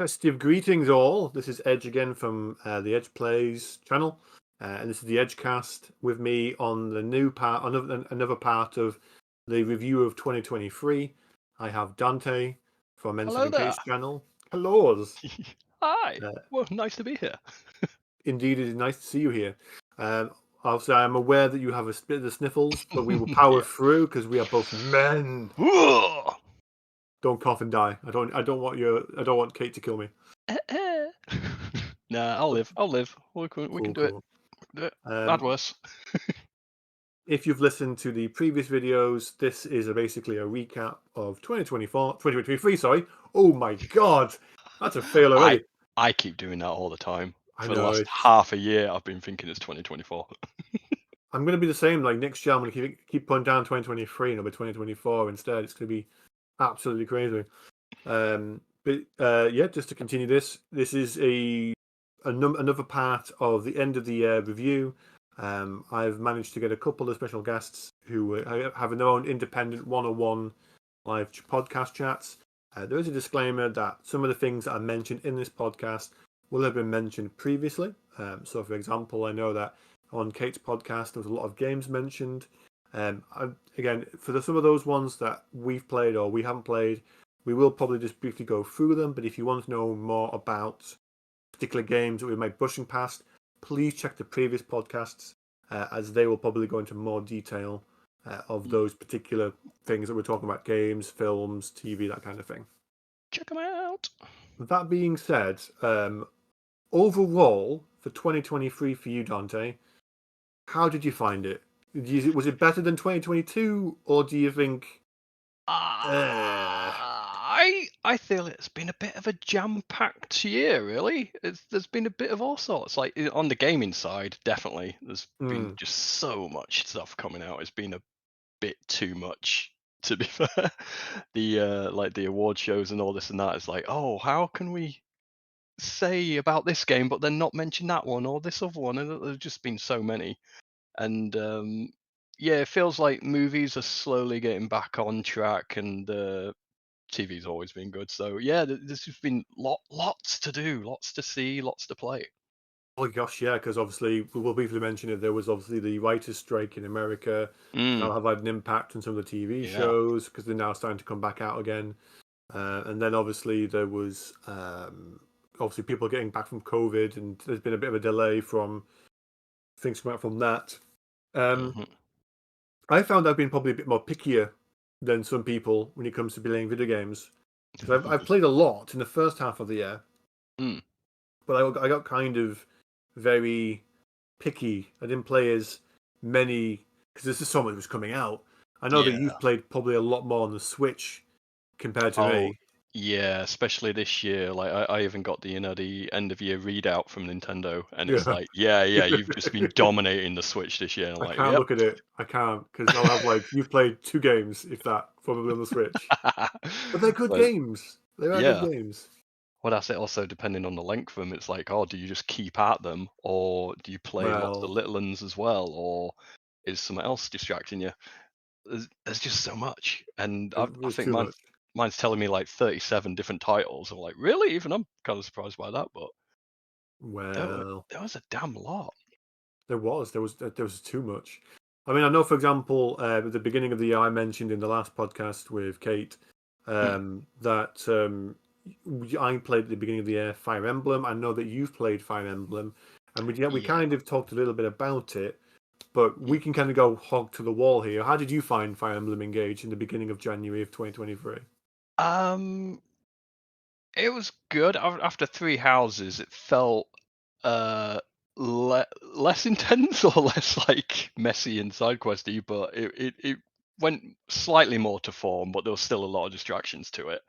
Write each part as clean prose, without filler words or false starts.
Festive greetings, all. This is Edge again from the Edge Plays channel, and this is the Edgecast with me on the new part, another part of the review of 2023. I have Dante from Hello N7K's there. channel. Hello. Hi. Uh, Well, nice to be here. Indeed, it is nice to see you here. Obviously, I am aware that you have a bit of the sniffles, but we will power Yeah. through because we are both men. Ugh. Don't cough and die. I don't want Kate to kill me. Nah, I'll live. We can Cool, do it. cool. Bad worse. If you've listened to the previous videos, this is basically a recap of 2023, sorry. Oh my god, that's a fail I already. I keep doing that all the time. I For the know, last half a year, I've been thinking it's 2024. I'm going to be the same, like next year I'm going to keep putting down 2023 and it'll be 2024 instead. It's going to be absolutely crazy. But yeah, just to continue this is another part of the end of the year review. I've managed to get a couple of special guests who have their own independent one-on-one live podcast chats. There is a disclaimer that some of the things that I mentioned in this podcast will have been mentioned previously. So, for example, I know that on Kate's podcast there was a lot of games mentioned. Again, for some of those ones that we've played or we haven't played, we will probably just briefly go through them. But if you want to know more about particular games that we might brushing past, please check the previous podcasts, as they will probably go into more detail of those particular things that we're talking about: games, films, TV, that kind of thing. Check them out. That being said, overall for 2023 for you, Dante, how did you find it? Was it better than 2022, or do you think? I feel it's been a bit of a jam-packed year, really. There's been a bit of all sorts. Like on the gaming side, definitely, there's been just so much stuff coming out. It's been a bit too much, to be fair. The award shows and all this and that is like, oh, how can we say about this game but then not mention that one or this other one? And there's just been so many. And yeah, it feels like movies are slowly getting back on track, and TV's always been good. So yeah, there's just been lots to do, lots to see, lots to play. Oh gosh, yeah, because obviously we will briefly mention it. There was obviously the writers' strike in America. That'll have had an impact on some of the TV Yeah. shows because they're now starting to come back out again. And then obviously there was obviously people getting back from COVID, and there's been a bit of a delay from things coming out from that. Mhm. I found I've been probably a bit more pickier than some people when it comes to playing video games because I've played a lot in the first half of the year, Mm. but I got kind of very picky. I didn't play as many because there's just so much was coming out. I know that Yeah. you've played probably a lot more on the Switch compared to Oh, me. yeah, especially this year. Like I even got the end of year readout from Nintendo, and it's Yeah. like, yeah, you've just been dominating the Switch this year. And I'm I like, can't yep. look at it. I can't because I'll have like you've played 2 games, if that, probably on the Switch. But they're good But games. They are good yeah, games. well, that's it. Also, depending on the length of them, it's like, oh, do you just keep at them, or do you play lots of Well, little ones as well, or is something else distracting you? There's just so much, and I there's think too much. mine's telling me like 37 different titles. I'm like, really? Even I'm kind of surprised by that, but Well, there was a damn lot. there was too much. I mean, I know, for example, at the beginning of the year, I mentioned in the last podcast with Kate Mm, that I played at the beginning of the year Fire Emblem. I know that you've played Fire Emblem, and we yeah. kind of talked a little bit about it, but we Mm. can kind of go hog to the wall here. How did you find Fire Emblem Engage in the beginning of January of 2023? Um, it was good. After three houses, it felt uh less intense or less like messy and side questy, but it went slightly more to form, but there was still a lot of distractions to it.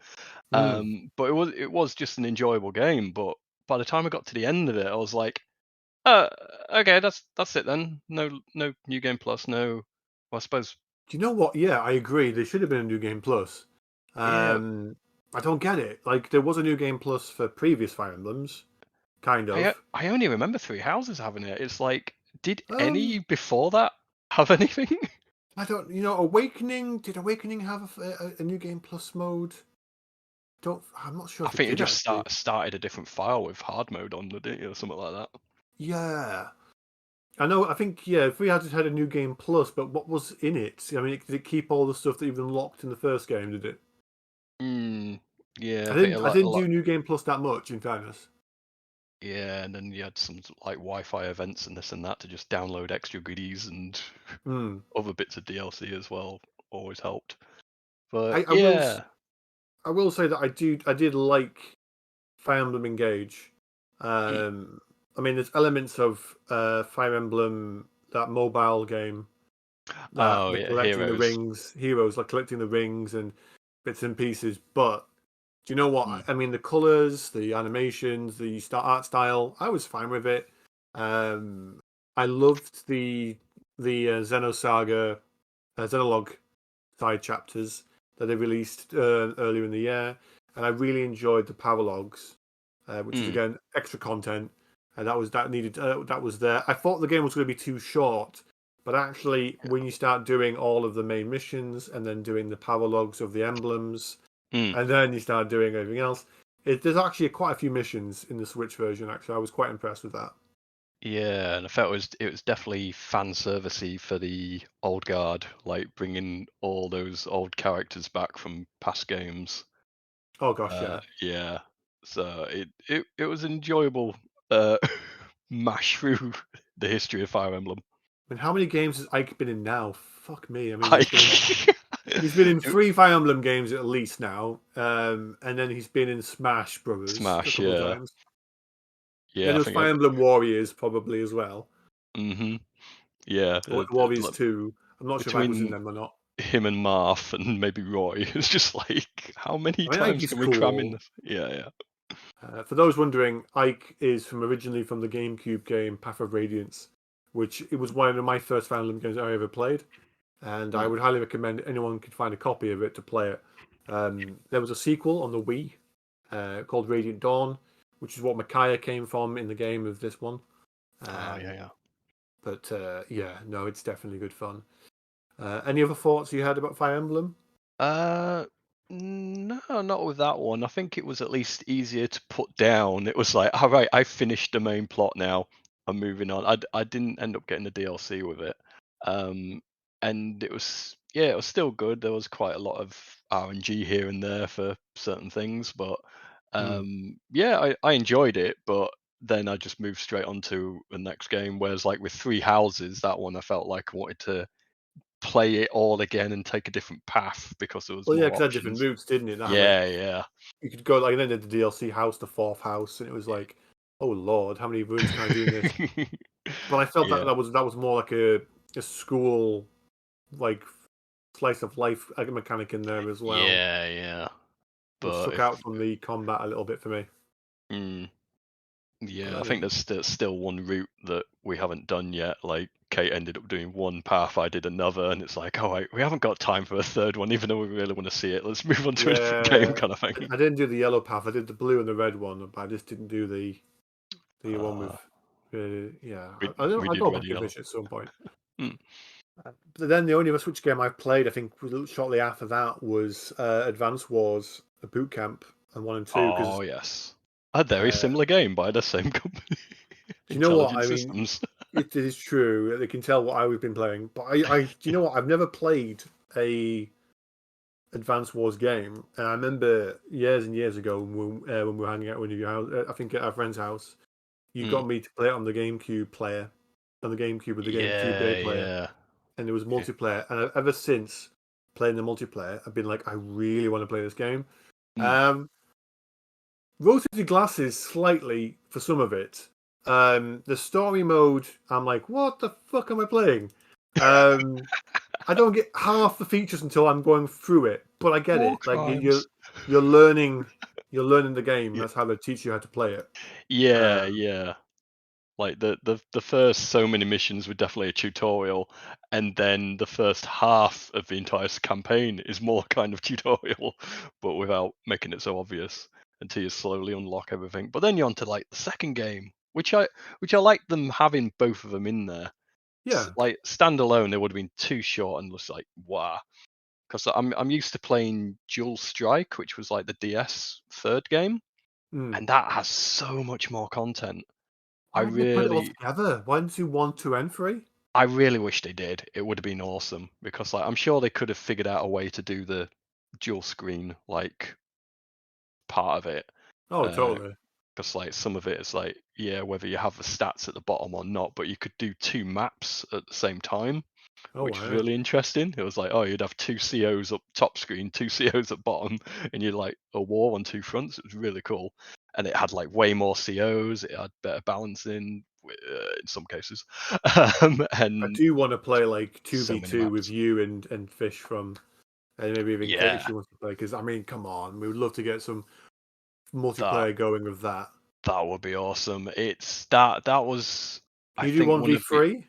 Hmm. But it was just an enjoyable game. But by the time I got to the end of it, I was like, okay, that's it then. No new game plus. No, well, I suppose. Do you know what? Yeah, I agree. There should have been a new game plus. Yeah, I don't get it. Like there was a new game plus for previous Fire Emblems, kind I of. I only remember Three Houses having it. It's like, did Um, any before that have anything? I don't. Awakening. Did Awakening have a new game plus mode? I'm not sure I if it think it did just actually. started a different file with hard mode on, didn't it, or something like that. Yeah. I know. I think yeah. If we had just had a new game plus, but what was in it? I mean, did it keep all the stuff that you've unlocked in the first game? Did it? Mm, yeah, I I think didn't. I a didn't lot. do new game plus that much. In fairness. Yeah, and then you had some like Wi-Fi events and this and that to just download extra goodies and Hmm. other bits of DLC as well. Always helped. But I will. yeah, I will say that I do. I did like Fire Emblem Engage. mm, I mean, there's elements of Fire Emblem, that mobile game, that oh the yeah, collecting the Heroes. rings, heroes like collecting the rings and bits and pieces. But do you know what? Mm, I mean, the colors, the animations, the art style, I was fine with it. Um, I loved the Xenosaga, Xenologue side chapters that they released earlier in the year, and I really enjoyed the Paralogs, which is mm, again extra content, and that was there. I thought the game was going to be too short, but actually, when you start doing all of the main missions and then doing the Paralogs of the emblems, mm. and then you start doing everything else, there's actually quite a few missions in the Switch version. Actually, I was quite impressed with that. Yeah, and I felt it was definitely fan servicey for the old guard, like bringing all those old characters back from past games. Oh gosh, yeah. Yeah, so it was enjoyable uh, mash through the history of Fire Emblem. I mean, how many games has Ike been in now? Fuck me. I mean, I, he's been in three Fire Emblem games at least now, and then he's been in Smash Brothers a Smash, couple of yeah, times. yeah. Then I there's think Fire Emblem Warriors probably as well, hmm yeah. or Warriors Like, 2. I'm not sure if Ike was in between them or not. him and Marth and maybe Roy, it's just like how many I mean, Ike times is can we cram in cool. this? Yeah, yeah. For those wondering, Ike is originally from the GameCube game Path of Radiance, which it was one of my first Fire Emblem games I ever played, and I Mm. would highly recommend anyone can find a copy of it to play it. There was a sequel on the Wii called Radiant Dawn, which is what Micaiah came from in the game of this one. Oh yeah, Um, yeah. but yeah, no, it's definitely good fun. Any other thoughts you had about Fire Emblem? Uh, no, not with that one. I think it was at least easier to put down. It was like, all right, I finished the main plot now. I'm moving on. I didn't end up getting the DLC with it. Um, and it was yeah, it was still good. There was quite a lot of RNG here and there for certain things, but Hmm. yeah, I enjoyed it. But then I just moved straight on to the next game. Whereas like with Three Houses, that one I felt like I wanted to play it all again and take a different path because there was Well, yeah, more because it had different options. routes, didn't it? That had, Yeah, like yeah. you could go like then did the DLC house, the fourth house, and it was like, oh lord, how many runs can I do in this? But I felt that Yeah. that was more like a school like slice of life mechanic in there as well, Yeah, yeah. which But took out from the combat a little bit for me. mm, But yeah, I think anyway, there's still one route that we haven't done yet. Like Kate ended up doing one path, I did another, and it's like, all right, we haven't got time for a third one, even though we really want to see it. Let's move on to a different game, yeah, kind of thing. I didn't do the yellow path. I did the blue and the red one, but I just didn't do the one with. Uh, Yeah, we I we I'll did go red back and yellow. finish it at some point. Mm. But then the only other Switch game I've played, I think, shortly after that was Advance Wars, a boot camp, and 1 and 2. Because Oh yes, a very do similar game by the same company, you know what Intelligent I mean? Systems. It is true. They can tell what I've been playing, but do you know what? I've never played a Advance Wars game, and I remember years and years ago when we were hanging out in your house, I think at our friend's house, you Mm. got me to play it on the GameCube player, on the GameCube with the GameCube Yeah, Day player, yeah. and there was Yeah. multiplayer. And ever since playing the multiplayer, I've been like, I really want to play this game. Mm. Um, Rotated glasses slightly for some of it. The story mode, I'm like, what the fuck am I playing? Um, I don't get half the features until I'm going through it, but I get War it. Like crimes. you're learning, you're learning the game. Yeah, That's how they teach you how to play it. yeah, Um, yeah. Like the first so many missions were definitely a tutorial, and then the first half of the entire campaign is more kind of tutorial, but without making it so obvious until you slowly unlock everything. But then you're on to like the second game, which I like them having both of them in there. yeah, Like standalone, they would have been too short and just like wow. because I'm used to playing Dual Strike, which was like the DS third game, Mm. and that has so much more content. I Why didn't they put it all really, together? Why didn't you do 1, 2, and 3? I really wish they did. It would have been awesome because like I'm sure they could have figured out a way to do the dual screen like part of it. Oh, totally. Because like some of it is like, yeah, whether you have the stats at the bottom or not, but you could do two maps at the same time, Oh, which is wow. really interesting. It was like, oh, you'd have two COs up top screen, two COs at bottom, and you're like a war on two fronts. It was really cool, and it had like way more COs. It had better balancing in some cases, I and do want to play like so many 2v2 with maps. you and Fish from, and maybe even Kate if Yeah, she wants to play. Because I mean, come on, we would love to get some that multiplayer going with that. that would be awesome. It's that was I Can you do think one of the 1v3?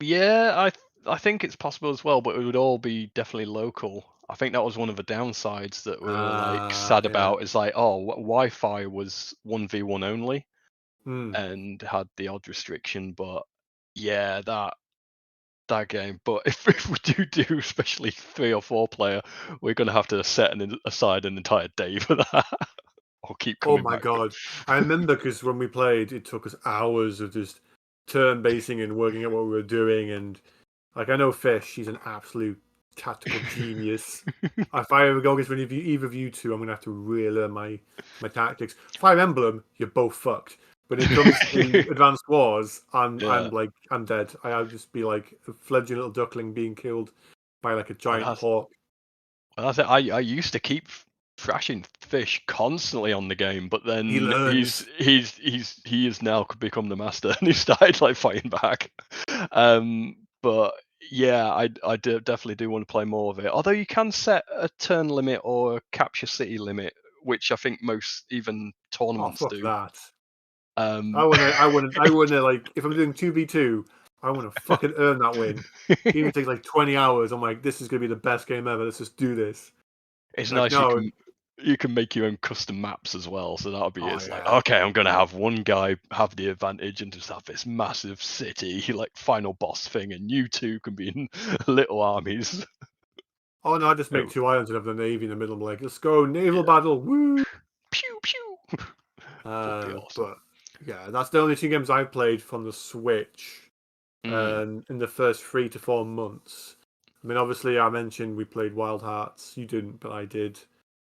Yeah, I think it's possible as well, but it would all be definitely local. I think that was one of the downsides that we were like Ah, sad yeah. about. Is like, oh, Wi-Fi was 1v1 only Hmm. and had the odd restriction, but yeah, that game. But if we do especially 3 or 4 player, we're gonna have to set aside an entire day for that, or keep Oh coming my back to god. I remember because when we played, it took us hours of just turn basing and working out what we were doing. And like, I know Fish, she's an absolute tactical genius. it. If I ever go against any of you, either of you two, I'm gonna have to relearn my tactics. Fire Emblem, you're both fucked. When it comes to Advanced Wars, I'm Yeah, like I'm dead. I'll just be like a fledgling little duckling being killed by like a well, giant hawk. that's it. I used to keep thrashing fish constantly on the game, but He then learns. he has now become the master, and he started like fighting back. But yeah, definitely do want to play more of it. Although you can set a turn limit or a capture city limit, which I think most even Oh tournaments fuck do. that. Um, I wanna like if I'm doing 2v2, I wanna fucking earn that win. Even if it takes like 20 hours, I'm like, this is gonna be the best game ever. Let's just do this. it's Like, nice you no, can make your own custom maps as well. So that'll be oh it's like, yeah. okay, I'm gonna have one guy have the advantage and just have this massive city, like final boss thing, and you two can be in little armies. Oh no, I just make Oh, 2 islands and have the navy in the middle. I'm like, let's go, naval yeah. battle, woo! Pew pew. Would be awesome. But yeah, that's the only two games I played from the Switch Mm, in the first 3 to 4 months. I mean, obviously, I mentioned we played Wild Hearts. You didn't, but I did.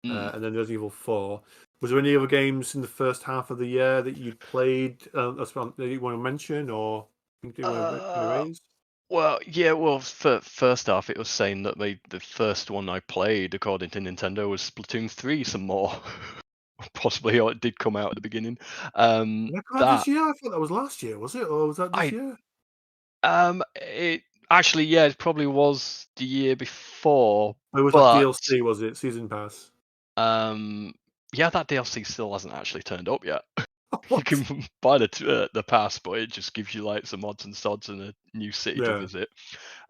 mm. And then Resident Evil 4. Was there any other games in the first half of the year that you'd played that you want to mention or think that you want to Uh, raise? well, yeah. Well, for first off, it was saying that the first one I played, according to Nintendo, was Splatoon 3. Some more, possibly, or it did come out at the beginning. Did that come out this That year? I thought that was last year, was it? Or was that this I year? It actually, yeah, it probably was the year before, It was like but DLC, was it? Season Pass. um, yeah, that DLC still hasn't actually turned up yet. You What? can buy the pass, but it just gives you like some odds and sods and a new city to Yeah. visit.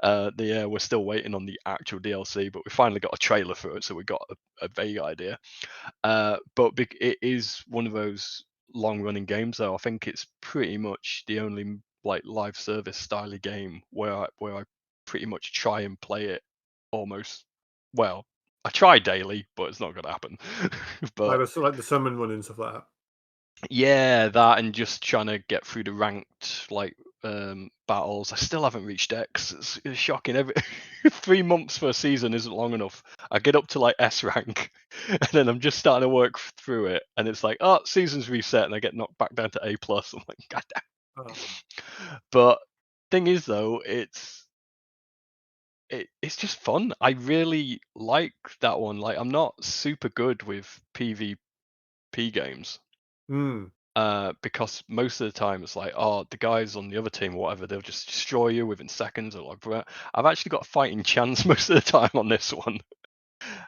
Yeah, we're still waiting on the actual DLC, but we finally got a trailer for it, so we got a vague idea. But it is one of those long running games, though. I think it's pretty much the only like live service style of game where I pretty much try and play it almost. Well, I try daily, but it's not gonna happen. But Like the summon one and stuff like that. yeah, that and just trying to get through the ranked like battles. I still haven't reached X. It's shocking. Every 3 months for a season isn't long enough. I get up to like S rank, and then I'm just starting to work through it, and it's like, oh, season's reset, and I get knocked back down to A plus. I'm like, god Oh. damn. But thing is, though, it's just fun. I really like that one. Like, I'm not super good with PvP games. Hmm. Because most of the time it's like, oh, the guys on the other team or whatever, they'll just destroy you within seconds. Or like, I've actually got a fighting chance most of the time on this one.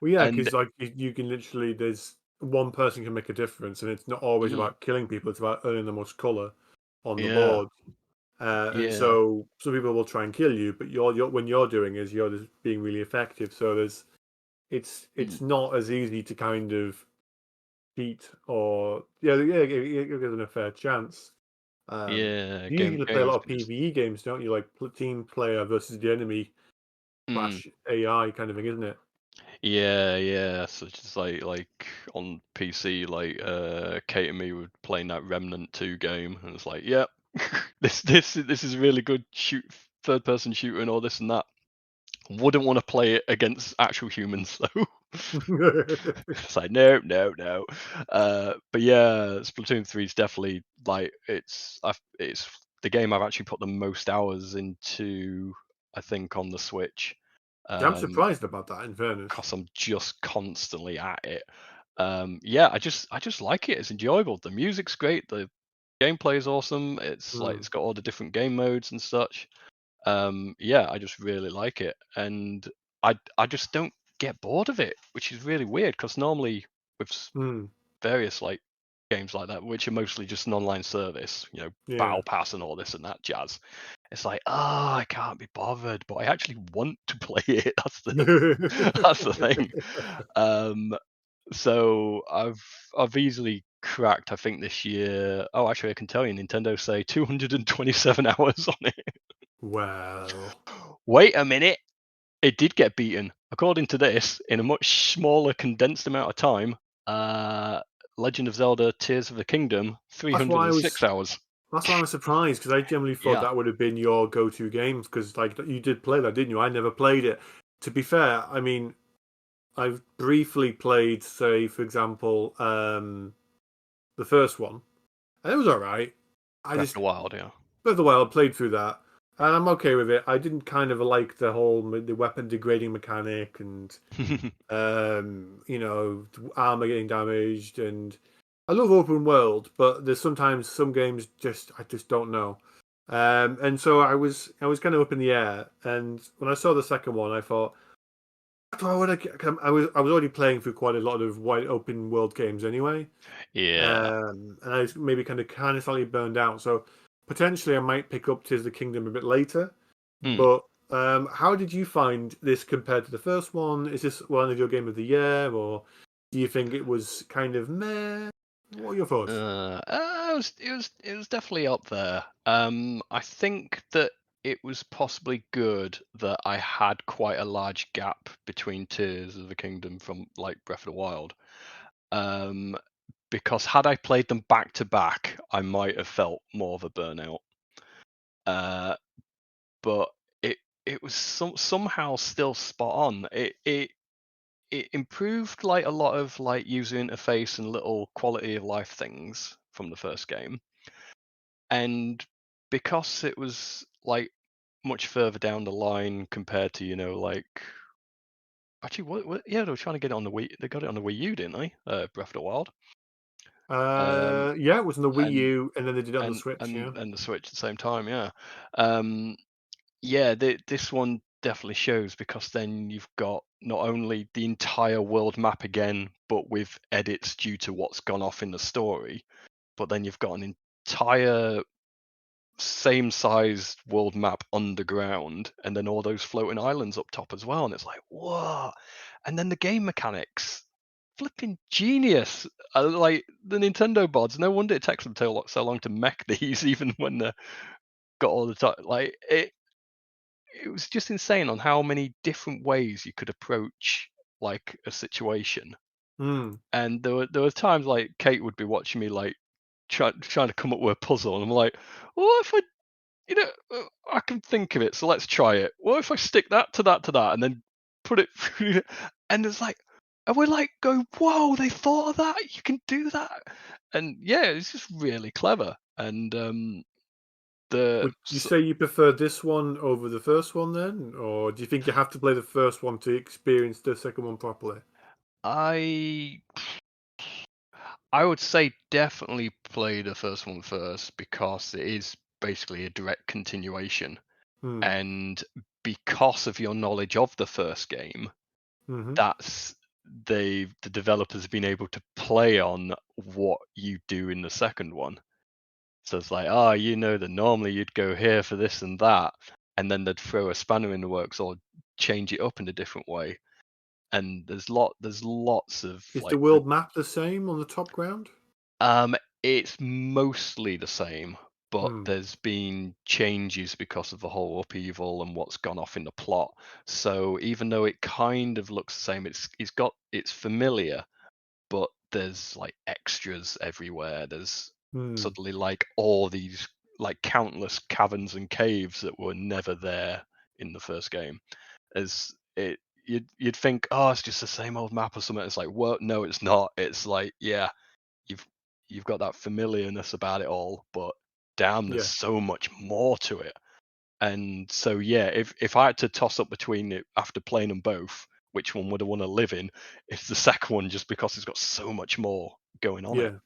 Well, yeah, And because like you can literally, there's one person can make a difference, and it's not always mm, about killing people. It's about earning the most color on the yeah, board. And yeah, so some people will try and kill you, but you're when you're doing is you're just being really effective. So mm, it's not as easy to kind of cheat or you're given a fair chance. Um, yeah. you usually play a Games lot of can just PVE games, don't you? Like team player versus the enemy. Mm. / AI kind of thing, isn't it? Yeah, yeah. So just like on PC, like Kate and me were playing that Remnant 2 game, and it's like, yep, this is a really good third person shooter and all this and that. Wouldn't want to play it against actual humans though. It's like no, no, no. But yeah, Splatoon 3 is definitely like it's the game I've actually put the most hours into, I think, on the Switch. Yeah, I'm Um, surprised about that, in fairness. because I'm just constantly at it. Yeah, I just like it. It's enjoyable. The music's great. The gameplay is awesome. It's like Mm, it's got all the different game modes and such. Yeah, I just really like it, and I just don't get bored of it, which is really weird because normally with mm, various like games like that, which are mostly just an online service, yeah. Battle Pass and all this and that jazz, it's like, oh, I can't be bothered, but I actually want to play it. That's the thing. Um, so I've easily cracked, I think this year. Oh, actually, I can tell you, Nintendo say 227 hours on it. Well, Wait a minute, it did get beaten. According to this, in a much smaller, condensed amount of time, uh, Legend of Zelda: Tears of the Kingdom, that's why I 306 was. hours. That's why I'm surprised because I generally thought Yeah. that would have been your go-to games because like you did play that, didn't you? I never played it. To be fair, I mean, I've briefly played, say, for example, the first one, and it was all right. I Breath of just the Wild, yeah. Breath of the Wild played through that, and I'm okay with it. I didn't kind of like the whole the weapon degrading mechanic and armor getting damaged, and I love open world, but there's sometimes some games just I just don't know. And so I was kind of up in the air, and when I saw the second one, I thought, do I want to? I was already playing through quite a lot of wide open world games anyway, Yeah. and I was maybe kind of slightly burned out. So potentially I might pick up Tears of the Kingdom a bit later. Hmm. But how did you find this compared to the first one? Is this one of your game of the year, or do you think it was kind of meh? What are your thoughts? It was definitely up there. I think that it was possibly good that I had quite a large gap between Tears of the Kingdom from like Breath of the Wild. Um, because had I played them back to back, I might have felt more of a burnout. Uh, but it it was somehow still spot on. It improved like a lot of like user interface and little quality of life things from the first game, and because it was like much further down the line compared to like actually what yeah, they were trying to get it on the Wii. They got it on the Wii U, didn't they? Breath of the Wild. Um, Yeah, it was on the Wii and U, and then they did it on the and Switch. and Yeah. and the Switch at the same time, yeah. Um, yeah, this one definitely shows because then you've got not only the entire world map again, but with edits due to what's gone off in the story, but then you've got an entire same sized world map underground, and then all those floating islands up top as well. And it's like, whoa! And then the game mechanics, flipping genius! Like the Nintendo boards, no wonder it takes them so long to mech these, even when they've got all the time. Like it was just insane on how many different ways you could approach like a situation. Mm. And there were times like Kate would be watching me like trying to come up with a puzzle, and I'm like, what if I I can think of it, so let's try it. What if I stick that to that, and then put it through? And it's like, and we're like, go, whoa, they thought of that. You can do that, and yeah, it's just really clever. And the Would you say you prefer this one over the first one then, or do you think you have to play the first one to experience the second one properly? I I would say definitely play the first one first because it is basically a direct continuation, Hmm. and because of your knowledge of the first game, Mm-hmm. that's the developers have been able to play on what you do in the second one. So it's like, oh, that normally you'd go here for this and that, and then they'd throw a spanner in the works or change it up in a different way. And there's lots of Is the like world map the same on the top ground? it's mostly the same, but Hmm. there's been changes because of the whole upheaval and what's gone off in the plot. So even though it kind of looks the same, it's familiar, but there's like extras everywhere. There's Hmm. suddenly like all these like countless caverns and caves that were never there in the first game. As it you'd think, oh, it's just the same old map or something. It's like, well, no, it's not. It's like, yeah, you've you've got that familiarness about it all, but damn, there's Yeah. so much more to it. And so yeah, if I had to toss up between it after playing them both, which one would I want to live in? It's the second one, just because it's got so much more going on it. Yeah.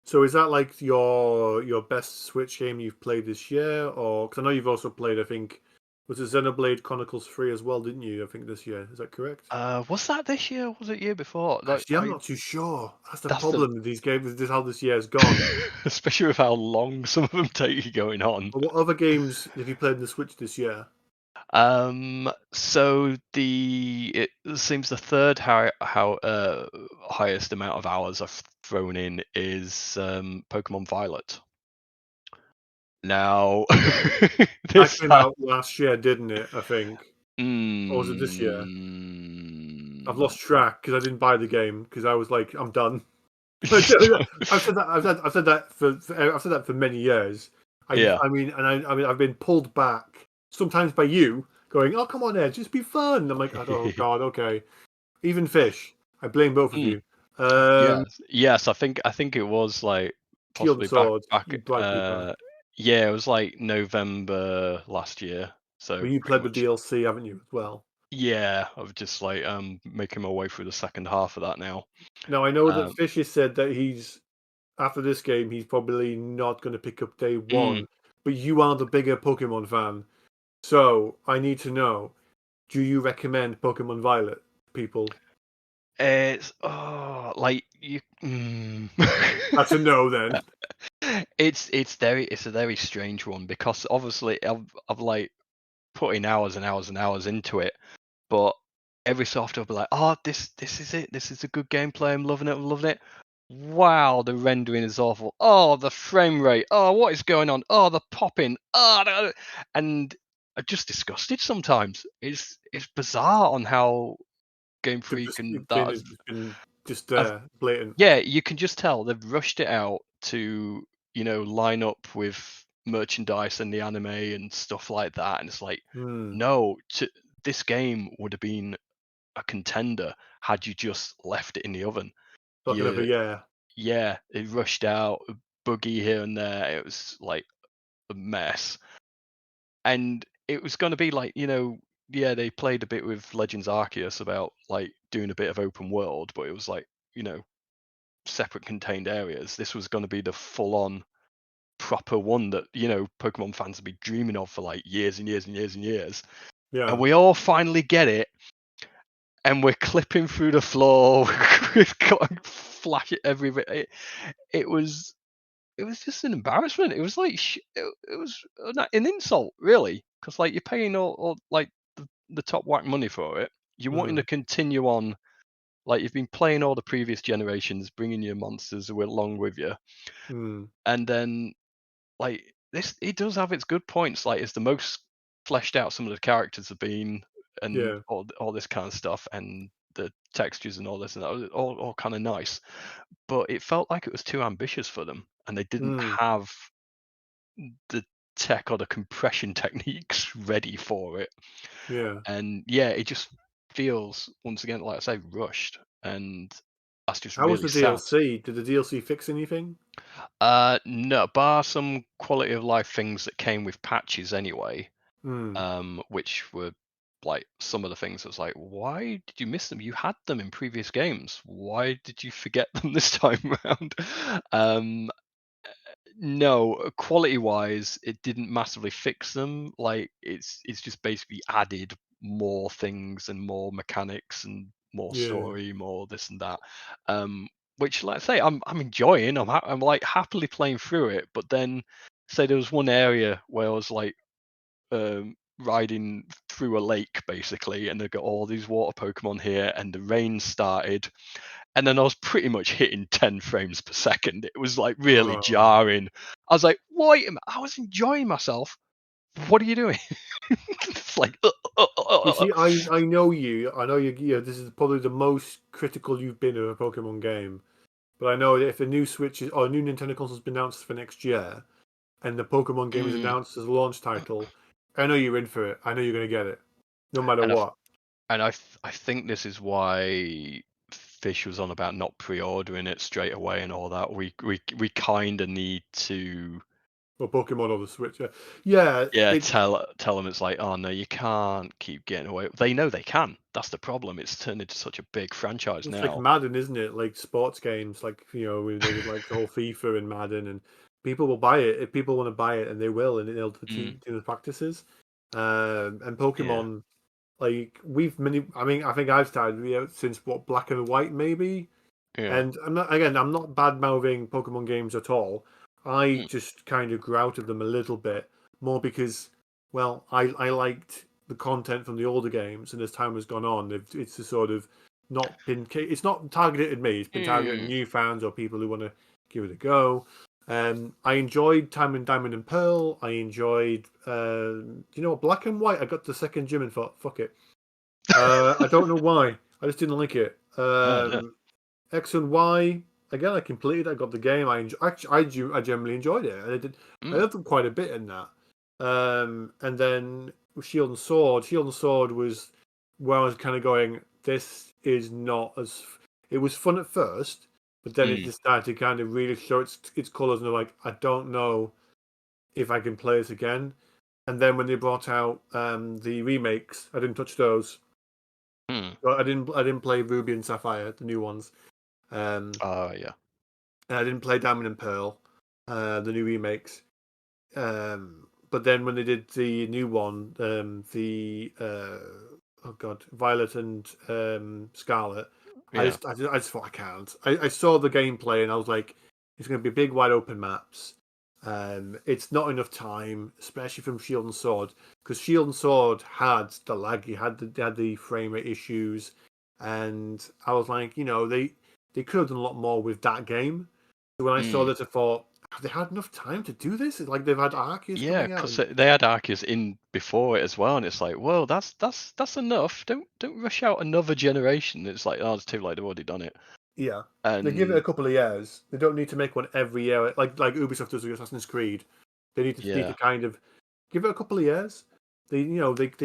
So is that like your best Switch game you've played this year, or because I know you've also played, I think, was it Xenoblade Chronicles 3 as well, didn't you? I think this year. Is that correct? Was that this year? Or was it year before? Like, Actually, I'm not too sure. That's the that's the problem with these games. This is how this year's gone. especially with how long some of them take going on. But what other games have you played on the Switch this year? So it seems the third highest amount of hours I've thrown in is Pokemon Violet. Now, That this came out last year, didn't it? I think, or was it this year? I've mm, lost track because I didn't buy the game because I was like, I'm done. I've said that. I've said that I've said that for many years. yeah. I mean, I've been pulled back sometimes by you going, "Oh, come on, Ed, just be fun." I'm like, "Oh God, okay." Even fish. I blame both of Mm, you. yes. I think it was like Shield and possibly back Sword, back. you Bright Keeper. Yeah, it was like November last year. But So you pretty played the much. DLC, haven't you, as well? Yeah, I've just like making my way through the second half of that now. Now I know that Um, Fish has said that he's after this game he's probably not going to pick up day mm, one. But you are the bigger Pokemon fan, so I need to know: do you recommend Pokemon Violet, people? it's like you. That's a no then. It's a very strange one, because obviously I've like put in hours and hours and hours into it, but every so often I'll be like, oh, this is it. This is a good gameplay. I'm loving it. I'm loving it. Wow, the rendering is awful. Oh, the frame rate. Oh, what is going on? Oh, the popping. Oh, no. And I'm just disgusted sometimes. It's bizarre on how Game They've Freak just and it's that been has. it's been just I've, blatant. yeah, you can just tell they've rushed it out to line up with merchandise and the anime and stuff like that, and it's like, Hmm. no, this game would have been a contender had you just left it in the oven. Like another You yeah. Yeah, it rushed out, buggy here and there. It was like a mess, and it was going to be like, yeah, they played a bit with Legends Arceus about like doing a bit of open world, but it was like, separate contained areas. This was going to be the full on proper one that Pokemon fans have been dreaming of for like years and years and years and years, and Yeah. we all finally get it, and we're clipping through the floor. We've got flash it everywhere. It was just an embarrassment. It was like it was an insult, really, because like you're paying all like the top whack money for it. You're wanting Hmm. to continue on, like you've been playing all the previous generations, bringing your monsters along with you, Hmm. and then like this, it does have its good points. Like it's the most fleshed out some of the characters have been, and Yeah. all this kind of stuff, and the textures and all this, and that was all kind of nice. But it felt like it was too ambitious for them, and they didn't Hmm. have the tech or the compression techniques ready for it. Yeah. And yeah, it just feels, once again, like I say, rushed, and that's just How was really the sad. DLC? Did the DLC fix anything? No, bar some quality of life things that came with patches anyway, Hmm. which were like some of the things that was like, why did you miss them? You had them in previous games. Why did you forget them this time around? Um, no, quality wise, it didn't massively fix them. Like it's just basically added more things and more mechanics and more Yeah. story, more this and that. Which, like I say, I'm enjoying. I'm like happily playing through it. But then, say there was one area where I was like, riding through a lake basically, and they've got all these water Pokemon here, and the rain started, and then I was pretty much hitting 10 frames per second. It was like really Oh. jarring. I was like, wait a minute, I was enjoying myself. What are you doing? It's like, You see, I know you. I know you. This is probably the most critical you've been of a Pokemon game. But I know that if a new Switch or a new Nintendo console has been announced for next year, and the Pokemon game is mm. announced as a launch title, I know you're in for it. I know you're going to get it, no matter And what. I think this is why Fish was on about not pre-ordering it straight away and all that. We kind of need to, Or Pokemon or the Switch. Yeah, yeah. yeah, tell them it's like, oh no, you can't keep getting away. They know they can. That's the problem. It's turned into such a big franchise It's like now. Madden, isn't it? Like sports games, like they did like the whole FIFA and Madden, and people will buy it if people want to buy it, and they will, and they'll Mm, do the practices. And yeah, Pokemon, like we've many. I mean, I think I've started since what Black and White maybe. yeah. And I'm not bad mouthing Pokemon games at all. I Mm, just kind of grew out of them a little bit more because, well, I liked the content from the older games, and as time has gone on, it's just sort of not been. It's not targeted at me. It's been targeted at mm, new fans or people who want to give it a go. I enjoyed Diamond and Pearl. I enjoyed, Black and White. I got the second gym and thought, fuck it. I don't know why. I just didn't like it. oh, no. X and Y again. I completed. I got the game. I generally enjoyed it, and I Mm, loved them quite a bit in that. And then Shield and Sword. Shield and Sword was where I was kind of going. This is not as. It was fun at first, but then it mm, just started to kind of really show its colors, and I'm like, I don't know if I can play this again. And then when they brought out the remakes, I didn't touch those. mm. I didn't play Ruby and Sapphire, the new ones. Um, Oh, yeah. and I didn't play Diamond and Pearl, the new remakes. But then when they did the new one, the oh god, Violet and Scarlet, Yeah. I just thought I can't. I saw the gameplay and I was like, it's going to be big, wide open maps. It's not enough time, especially from Shield and Sword, because Shield and Sword had the lag, they had the frame rate issues, and I was like, they could have done a lot more with that game. So when I saw Mm. this, I thought, have they had enough time to do this? It's like they've had Arceus Yeah, coming out. because they had Arceus in before it as well, and it's like, well, that's enough. Don't rush out another generation. It's like, oh, it's too late. They've already done it. Yeah, they give it a And couple of years. They don't need to make one every year, like Ubisoft does with Assassin's Creed. They need to yeah, kind of give it a couple of years. They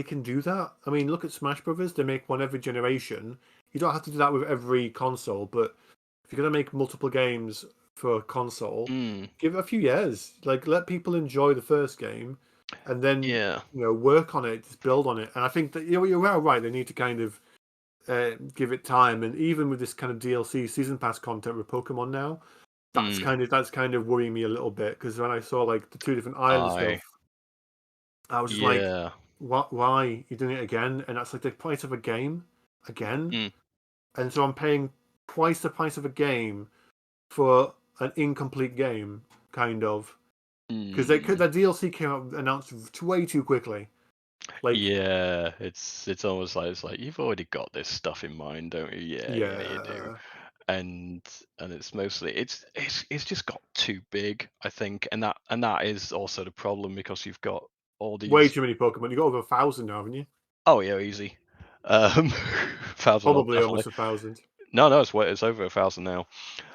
can do that. I mean, look at Smash Brothers. They make one every generation. You don't have to do that with every console, but if you're gonna make multiple games for a console, mm, give it a few years. Like let people enjoy the first game, and then yeah, work on it, just build on it. And I think that you're well right. They need to kind of give it time. And even with this kind of DLC season pass content with Pokemon now, mm, that's kind of worrying me a little bit because when I saw like the two different island stuff, I, I was just like, yeah, what? Why you're doing it again? And that's like the price of a game again. mm, And so I'm paying twice the price of a game for an incomplete game, kind of. Because mm, that DLC came out announced way too quickly. Like, yeah. It's almost like it's like you've already got this stuff in mind, don't you? Yeah, yeah, you do. yeah, And it's mostly it's just got too big, I think, and that is also the problem because you've got all way these. too many Pokemon. You got over 1,000 now, haven't you? Oh yeah, easy. Um, 1,000 odd, Probably definitely. almost 1,000. No, it's over 1,000 now.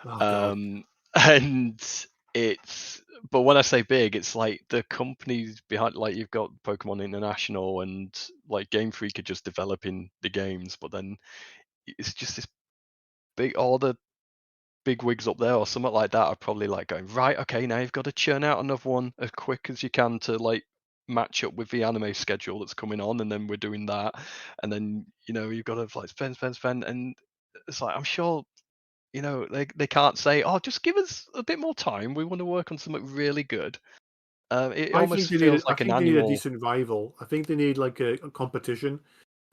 Oh god. Um, and it's but when I say big, it's like the companies behind, like you've got Pokemon International and like Game Freak are just developing the games, but then it's just this big, all the big wigs up there or something like that are probably like going, right, okay, now you've got to churn out another one as quick as you can to like match up with the anime schedule that's coming on, and then we're doing that, and then you've got to like spend, and it's like I'm sure they can't say, oh, just give us a bit more time. We want to work on something really good. It almost feels I like an think they need a annual. decent rival. I think they need like a competition.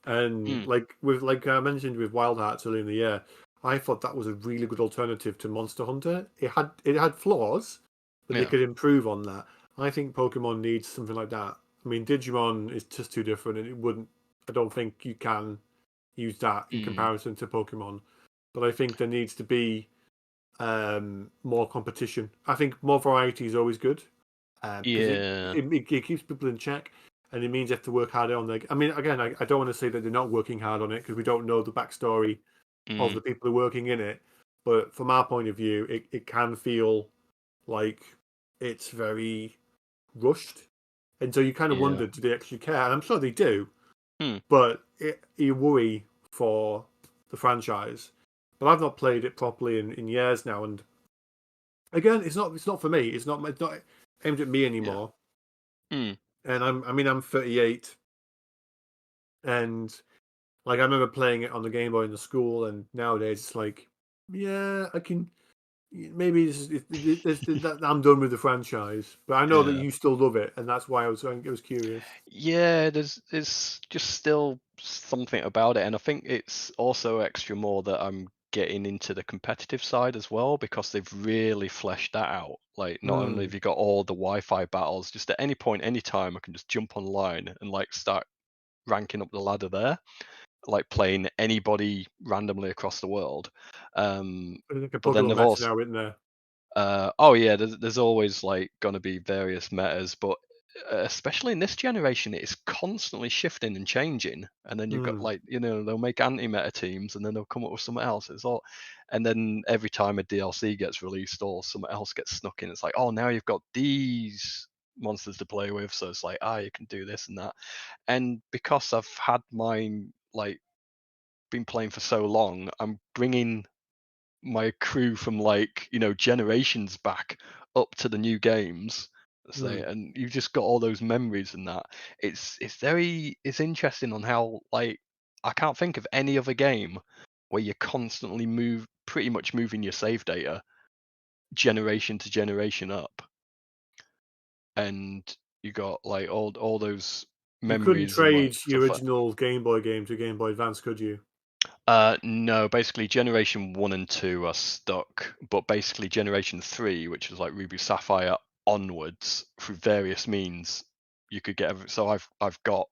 And Mm, like I mentioned with Wild Hearts earlier in the year, I thought that was a really good alternative to Monster Hunter. It had flaws, but they yeah. could improve on that. I think Pokemon needs something like that. I mean, Digimon is just too different, and it wouldn't. I don't think you can use that in Mm, comparison to Pokemon. But I think there needs to be more competition. I think more variety is always good because yeah. it keeps people in check, and it means you have to work harder on their. I mean, again, I don't want to say that they're not working hard on it because we don't know the backstory of Mm, the people who are working in it. But from our point of view, it can feel like it's very rushed, and so you kind of yeah. wonder, do they actually care? And I'm sure they do, Hmm. but you worry for the franchise. But I've not played it properly in years now, and again, it's not for me. It's not aimed at me Yeah. anymore. Hmm. And I'm 38, and like I remember playing it on the Game Boy in the school, and nowadays it's like, yeah, I can maybe I'm done with the franchise, but I know that Yeah. you still love it, and that's why I was curious. Yeah, there's just still something about it, and I think it's also extra more that I'm getting into the competitive side as well because they've really fleshed that out. Like, not only have Mm. you got all the Wi-Fi battles, just at any point, any time, I can just jump online and like start ranking up the ladder there, like playing anybody randomly across the world. There's like a But then Pokemon they've meta also now, isn't there? oh yeah, there's always like going to be various metas, but especially in this generation, it's constantly shifting and changing. And then you've got Mm. like they'll make anti-meta teams, and then they'll come up with something else. It's all, and then every time a DLC gets released or something else gets snuck in, it's like, oh, now you've got these monsters to play with, so it's like, you can do this and that. And because I've had mine like been playing for so long, I'm bringing my crew from like generations back up to the new games, say, Mm. and you've just got all those memories and that. It's interesting on how, like, I can't think of any other game where you constantly pretty much moving your save data generation to generation up, and you got like all those You couldn't memories and like trade the stuff like. original Game Boy game to Game Boy Advance, could you? No, basically generation 1 and 2 are stuck, but basically generation 3, which was like Ruby Sapphire onwards, through various means, you could get so I've got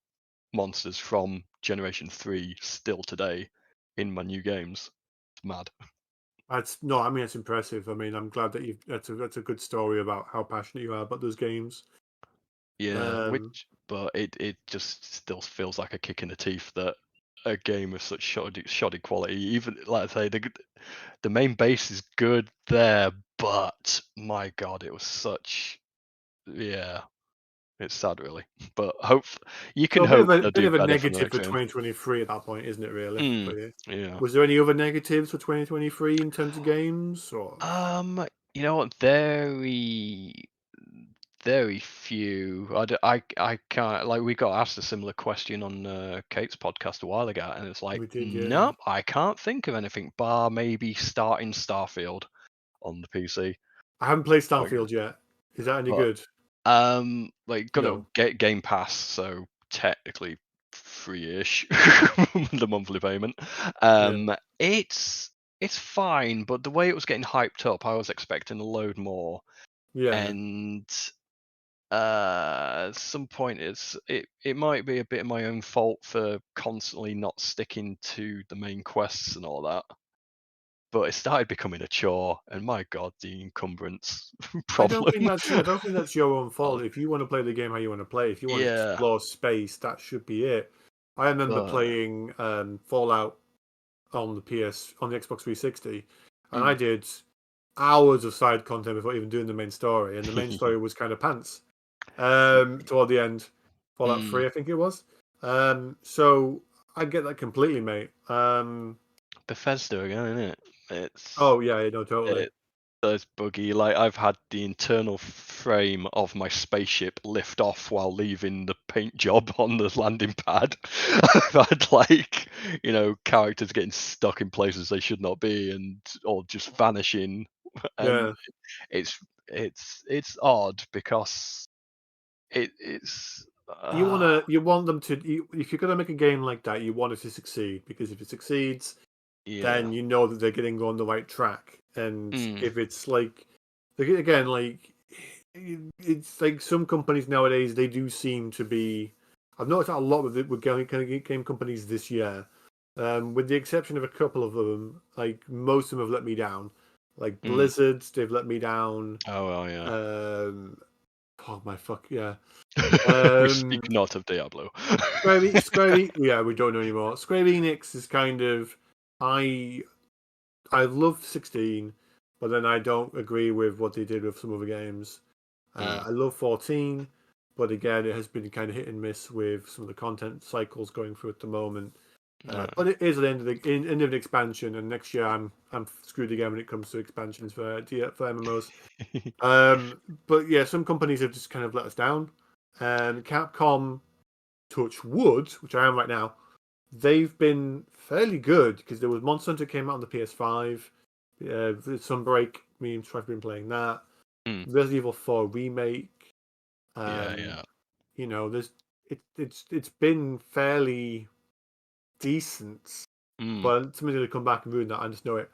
monsters from generation 3 still today in my new games. It's mad. That's no, I mean it's impressive. I mean, I'm glad that you that's a good story about how passionate you are about those games. Yeah, Um, which but it just still feels like a kick in the teeth that a game of such shoddy quality, even like I say, the main base is good there, but my god, it was such, yeah, it's sad really. But hope you so can hope they'll bit do of a better from the negative next for game. 2023 at that point, isn't it? Really, for Mm, you. yeah. Was there any other negatives for 2023 in terms of games, or You know what? Very few. I can't, like, we got asked a similar question on Kate's podcast a while ago, and it's like, we did? Yeah, nope, I can't think of anything bar maybe starting Starfield on the PC. I haven't played Like, Starfield yet. Is that any but good? like, got to No. get Game Pass, so technically free-ish the monthly payment. Yeah, It's fine, but the way it was getting hyped up, I was expecting a load more, yeah. and at some point it might be a bit of my own fault for constantly not sticking to the main quests and all that, but it started becoming a chore, and my god, the encumbrance problem. I don't think that's your own Oh, fault. If you want to play the game how you want to play, if you want to yeah, explore space, that should be it. I remember but playing Fallout on the Xbox 360, and I mm, did hours of side content before even doing the main story, and the main story was kind of pants toward the end. Fallout mm, 3, I think it was. So I get that completely, mate. Bethesda again, isn't it? Oh yeah, no, totally. It It's buggy. Like, I've had the internal frame of my spaceship lift off while leaving the paint job on the landing pad. I've had like, characters getting stuck in places they should not be, and or just vanishing. And Yeah, it's odd because it's you want them to. If you're gonna make a game like that, you want it to succeed because if it succeeds, yeah. then you know that they're getting on the right track. And Mm, if it's like again, like it's like some companies nowadays they do seem to be. I've noticed that a lot with game companies this year, with the exception of a couple of them. Like most of them have let me down. Like Mm. Blizzard, they've let me down. Oh well, yeah. Um, oh my fuck yeah. We Um, speak not of Diablo. Yeah, we don't know anymore. Square Enix is kind of I I love 16, but then I don't agree with what they did with some other games. Mm. I love 14, but again, it has been kind of hit and miss with some of the content cycles going through at the moment. No. But it is at the end of end of an expansion, and next year I'm screwed again when it comes to expansions for MMOs. But yeah, some companies have just kind of let us down. Capcom, touch wood, which I am right now, they've been fairly good because there was Monster Hunter came out on the PS5. Sunbreak, me and Trev have been playing that. Mm. Resident Evil 4 remake. Yeah, Um, yeah. there's it's been fairly decent, Mm. but somebody's gonna come back and ruin that. I just know it.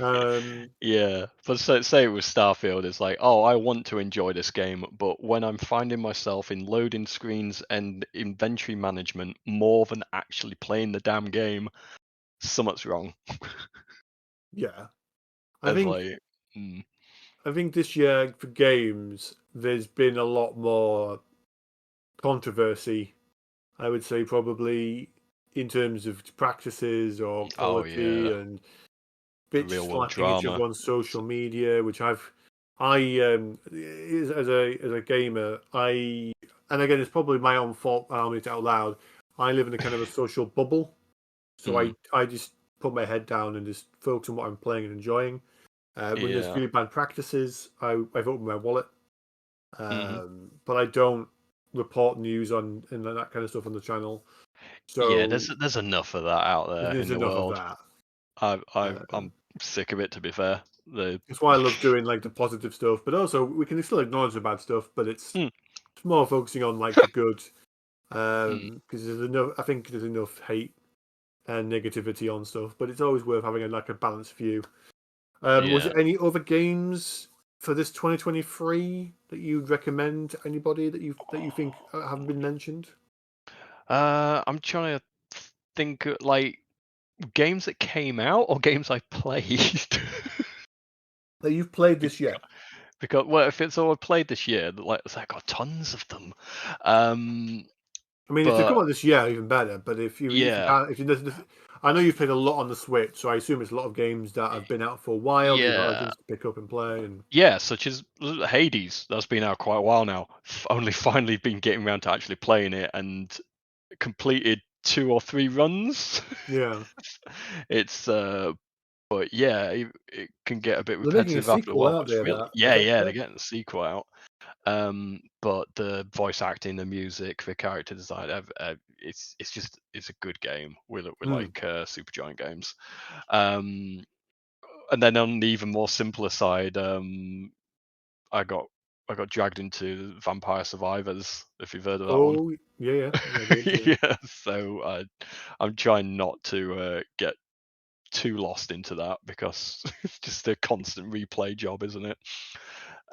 Um, Yeah, but say it was Starfield, it's like, oh, I want to enjoy this game, but when I'm finding myself in loading screens and inventory management more than actually playing the damn game, something's wrong. yeah, I It's think like, mm, I think this year for games, there's been a lot more controversy. I would say probably in terms of practices or oh quality yeah, and the bitch real world slapping each other drama. on social media, which as a gamer, and again it's probably my own fault. I'll admit it out loud. I live in a kind of a social bubble, so Mm, I just put my head down and just focus on what I'm playing and enjoying. When there's yeah. really bad practices, I've opened my wallet, Hmm. but I don't report news on and that kind of stuff on the channel. Yeah, So there's enough of that out there there's in the enough of world. that. I'm sick of it, to be fair. The That's why I love doing like the positive stuff, but also we can still acknowledge the bad stuff, but mm, it's more focusing on like the good. mm, Because there's enough, I think there's enough hate and negativity on stuff, but it's always worth having like a balanced view. Was yeah. there any other games for this 2023 that you'd recommend to anybody that you think haven't been mentioned I'm trying to think like games that came out or games I played. that you've played this Because, year? because well, if it's all I played this year, like I got tons of them. Um, I mean, if they come but out this year, even better. But if you yeah, can't, if you I know you've played a lot on the Switch, so I assume it's a lot of games that have been out for a while. That you've got other yeah, things to pick up and play. And yeah. Such as Hades, that's been out quite a while now. Only finally been getting around to actually playing it and completed 2 or 3 runs. yeah, It's but yeah, it can get a bit they're making a repetitive after a sequel while. But out it's there. really, That yeah, yeah, they're that getting the sequel out. But the voice acting, the music, the character design, it's a good game. We mm. like Supergiant games. Um, and then on the even more simpler side, I got I got dragged into Vampire Survivors. If you've heard of that one. Oh yeah, I did. Yeah, Yeah, so I'm trying not to get too lost into that because it's just a constant replay job, isn't it?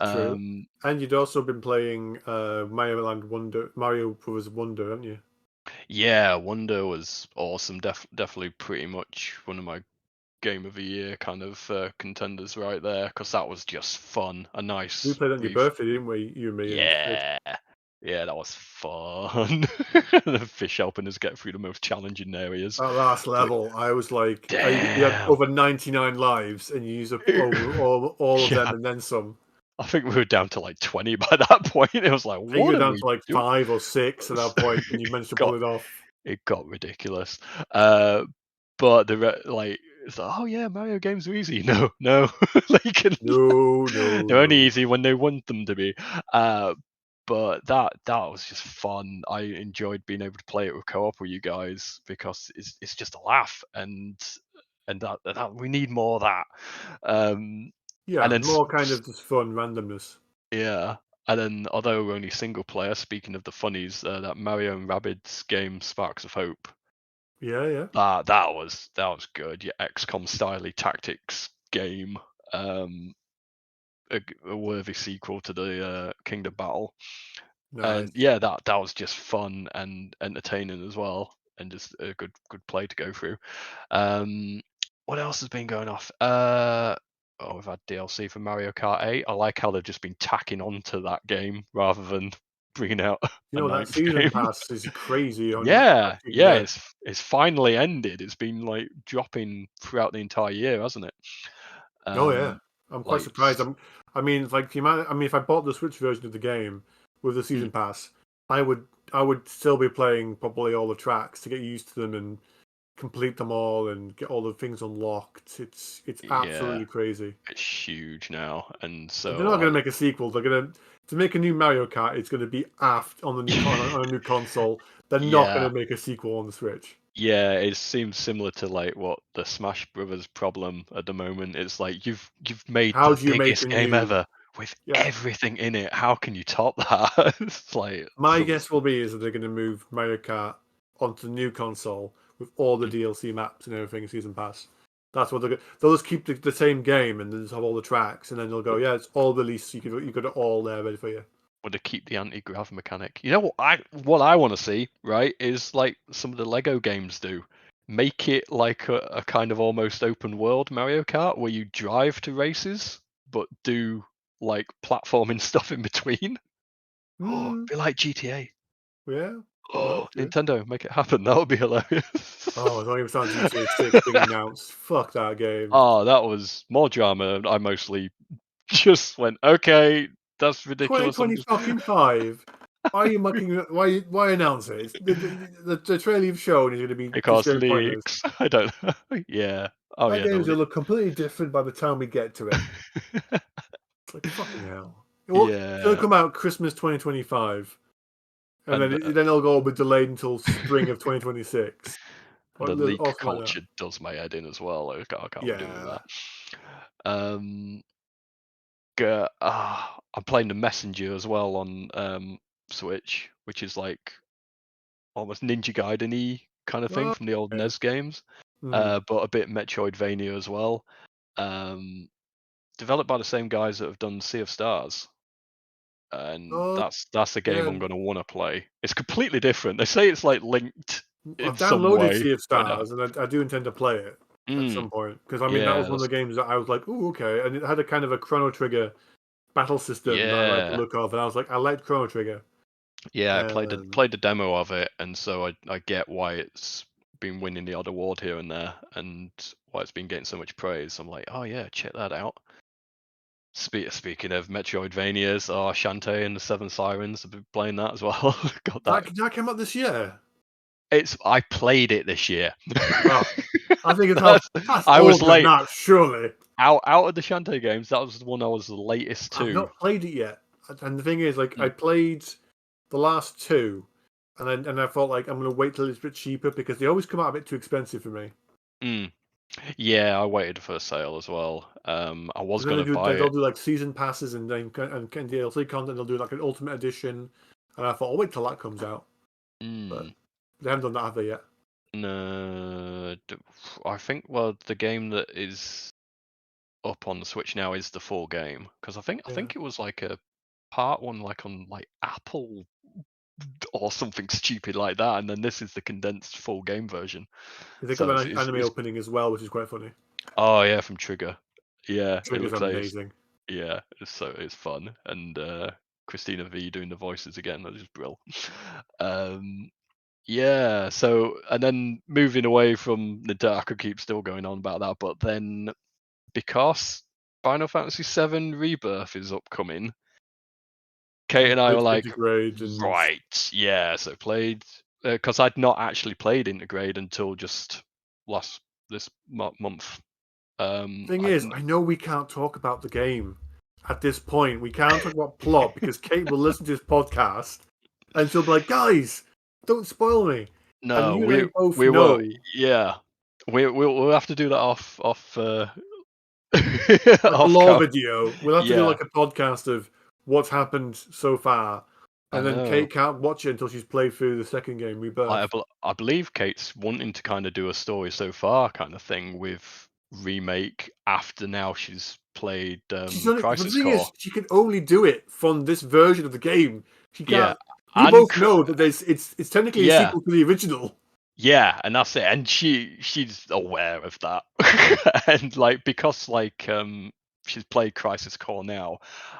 true. Um, And you'd also been playing Mario Brothers Wonder, haven't you? yeah, Wonder was awesome. Definitely pretty much one of my game of the year kind of contenders right there because that was just fun. A We nice played on your brief. birthday, didn't we? You and me and Sid. Yeah, yeah, that was fun. The fish helping us get through the most challenging areas. That last But level, I was like, you had damn, over 99 lives, and you used up over all of them yeah, and then some. I think we were down to like 20 by that point. It was like, I think what you're are down we to like doing? 5 or 6 at that point, and you managed to pull got it off. it got ridiculous. Uh, but like it's like, oh yeah, Mario games are easy. No, no, they can. No, no, They're only no. easy when they want them to be. Uh, but that was just fun. I enjoyed being able to play it with co-op with you guys because it's just a laugh and that we need more of that. Um, and Yeah, then more kind of just fun randomness. yeah, and then although we're only single player, speaking of the funnies, that Mario and Rabbids game Sparks of Hope, Yeah, yeah. that was good. Your XCOM style tactics game. Um, a worthy sequel to the Kingdom Battle. Nice. And yeah, that was just fun and entertaining as well, and just a good play to go through. What else has been going off? We've had DLC for Mario Kart 8. I like how they've just been tacking onto that game rather than bringing out You a know, that ninth season game. pass is crazy on how Yeah, much you can yeah, get. it's finally ended. It's been like dropping throughout the entire year, hasn't it? Oh yeah, I'm quite Like, surprised. I mean, it's like the amount. I mean, if I bought the Switch version of the game with the mm, season pass, I would still be playing probably all the tracks to get used to them and complete them all and get all the things unlocked. It's yeah, absolutely crazy. it's huge now, and But they're not so going to make a sequel. They're going to make a new Mario Kart. It's going to be aft on the on a new console. They're not going yeah, to make a sequel on the Switch. yeah, it seems similar to like what the Smash Brothers problem at the moment. It's like you've made How the do you make a biggest game new? ever with Yeah. everything in it. How can you top that? It's like My some, guess will be is that they're going to move Mario Kart onto the new console with all the mm, DLC maps and everything in Season Pass. That's what they'll just keep the same game and then just have all the tracks and then they'll go, would yeah, it's all released. You got it all there ready for you. would they keep the anti-grav mechanic? You know what I want to see, right? Is like some of the Lego games do. Make it like a kind of almost open world Mario Kart where you drive to races but do like platforming stuff in between. Oh, Hmm. be like GTA. Yeah. Well, Oh, that's Nintendo, make it happen. That would be hilarious. Oh, it's not even sound GTA 6 being announced. Fuck that game. Oh, that was more drama. I mostly just went, okay, that's ridiculous. I'm 2020 just fucking 5. Why are you mucking? Why announce it? The trailer you've shown is going to be just because very pointless. leaks. I don't know. Yeah. Oh That yeah, the game's going to leak. look completely different by the time we get to it. It's like fucking hell. Well, it's going to Yeah, come out Christmas 2025, and then and it'll go be delayed until spring of 2026, the or leak something like that. culture does my head in as well. I can't be doing Yeah. that. Um, I'm playing the Messenger as well on Switch, which is like almost Ninja Gaiden-y kind of thing Oh, from the old okay. NES games, Hmm. but a bit Metroidvania as well. Um, Developed by the same guys that have done Sea of Stars, and Oh, that's a game yeah. I'm going to want to play. It's completely different. They say it's like linked in I've some downloaded way, Sea of but no. Stars, and I do intend to play it at Mm, some point because I mean that was yeah, one of the games that I was like, oh, okay, and it had a kind of a Chrono Trigger battle system that I like the yeah, look of, and I was like, I like Chrono Trigger. yeah. I Um, played the demo of it, and so I get why it's been winning the odd award here and there, and why it's been getting so much praise. I'm like, oh yeah, check that out. Speaking of Metroidvanias, Shantae and the Seven Sirens, I've been playing that as well. Got that. that came out this year. I played it this year. Oh, I think it's how That's, that's I was older than late. that, surely. Out of the Shantae games, that was the one I was the latest I've to. not played it yet, and the thing is, like, I Mm. played the last two, and I thought like I'm gonna wait till it's a bit cheaper because they always come out a bit too expensive for me. Mm. Yeah, I waited for a sale as well. I was Because then gonna buy they'll it. do like season passes and then and DLC content. They'll do like an ultimate edition, and I thought I'll wait till that comes out, but Mm. they haven't done that, have they yet? No, I think well the game that is up on the Switch now is the full game because I Yeah, think it was like a part one like on like Apple or something stupid like that, and then this is the condensed full game version. they got So an anime it's opening as well, which is quite funny. oh yeah, from Trigger. Yeah, it Trigger's looks ace. amazing. Yeah, it's fun, and Christina V doing the voices again, that is brill. Um, yeah, so and then moving away from the dark, I could keep still going on about that, but then because Final Fantasy VII Rebirth is upcoming, Kate You and I were played like, Intergrade and right, yeah. So played because I'd not actually played Intergrade until just last this month. thing I'd is, I know we can't talk about the game at this point. We can't talk about plot because Kate will listen to this podcast and she'll be like, "Guys, don't spoil me." And no, you and I both we were know, yeah. We'll have to do that off like a off lore cam. video. We'll have to do Yeah, like a podcast of what's happened so far, I and then know. Kate can't watch it until she's played through the second game, Rebirth. I believe Kate's wanting to kind of do a story so far kind of thing with remake after now she's played She's only, but the Crisis thing is, Core. she can only do it from this version of the game. She Yeah, can't. We and both know that it's technically a yeah, sequel to the original. yeah, and that's it. And she's aware of that, and like because like she's played Crisis Core now,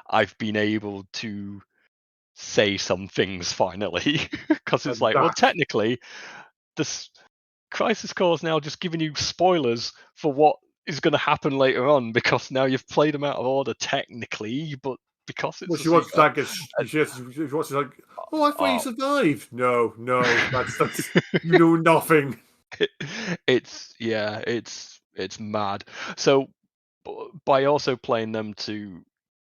I've been able to say some things finally because it's And like, well, that, technically, this Crisis Core is now just giving you spoilers for what is going to happen later on because now you've played them out of order technically, but because well, it's a she wants sequel, like she wants like, oh, I thought you oh, survived. No, no, that's you know nothing. it's yeah, it's mad. So by also playing them to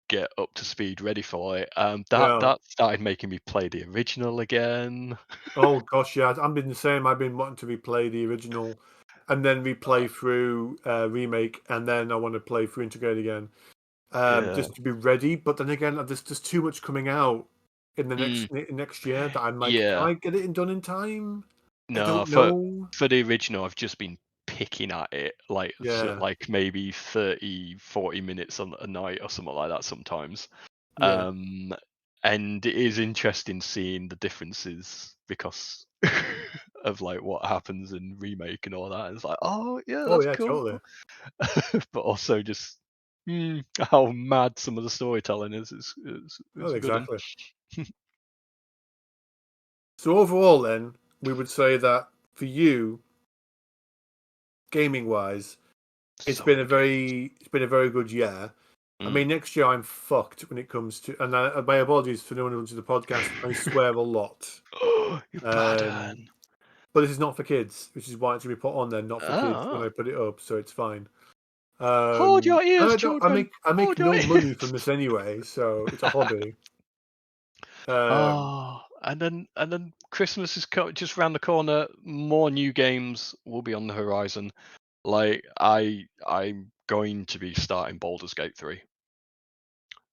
get up to speed ready for it, Yeah. that started making me play the original again. Oh gosh, yeah. I've been the same. I've been wanting to replay the original, and then replay through remake, and then I want to play through integrate again, Yeah. just to be ready. But then again, there's just too much coming out in the Mm, next year that I'm like, can yeah. I get it done in time? I No, don't know. for the original, I've just been picking at it Yeah, like maybe 30, 40 minutes on a night or something like that sometimes. yeah. Um, and it is interesting seeing the differences because of like what happens in remake and all that. It's like, oh yeah, Oh that's yeah, cool. totally. But also just how mad some of the storytelling is. Oh, It's a good one. exactly. So overall, then we would say that for you, gaming wise, So many games. it's been a very good year. I Mm. mean, next year I'm fucked when it comes to, and my apologies for no one who listens to the podcast. I swear a lot, Oh, you bad um, un. but this is not for kids, which is why it's gonna be put on there, not for kids when Oh. I put it up, so it's fine. Hold your And ears, I don't, children. I make Hold your no money from ears. this anyway, so it's a hobby. Um, Oh, and then Christmas is just around the corner. More new games will be on the horizon. Like I'm going to be starting Baldur's Gate 3.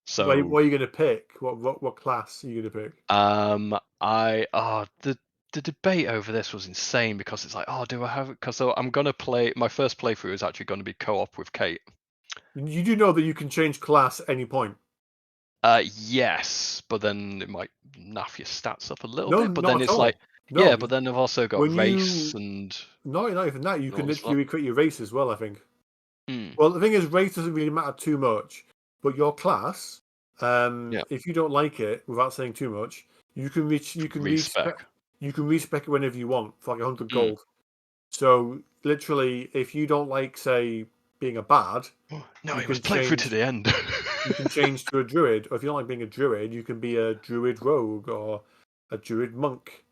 So what are you gonna pick? What class are you gonna pick? I the debate over this was insane because it's like, oh, do I have it? Because I'm gonna play my first playthrough is actually going to be co-op with Kate. You do know that you can change class at any point. Yes, but then it might naff your stats up a little No, bit. But then not at it's like, all. No, yeah, but then I've also got when race you and no, not even that. You can all this stuff. literally create your race as well. I think. Mm, Well, the thing is, race doesn't really matter too much, but your class, yeah, if you don't like it, without saying too much, respec. you can respec it whenever you want for like 100 Mm. gold. So literally, if you don't like, say, being a bard, No, you you must can play through to change the end. to a druid, or if you don't like being a druid, you can be a druid rogue or a druid monk.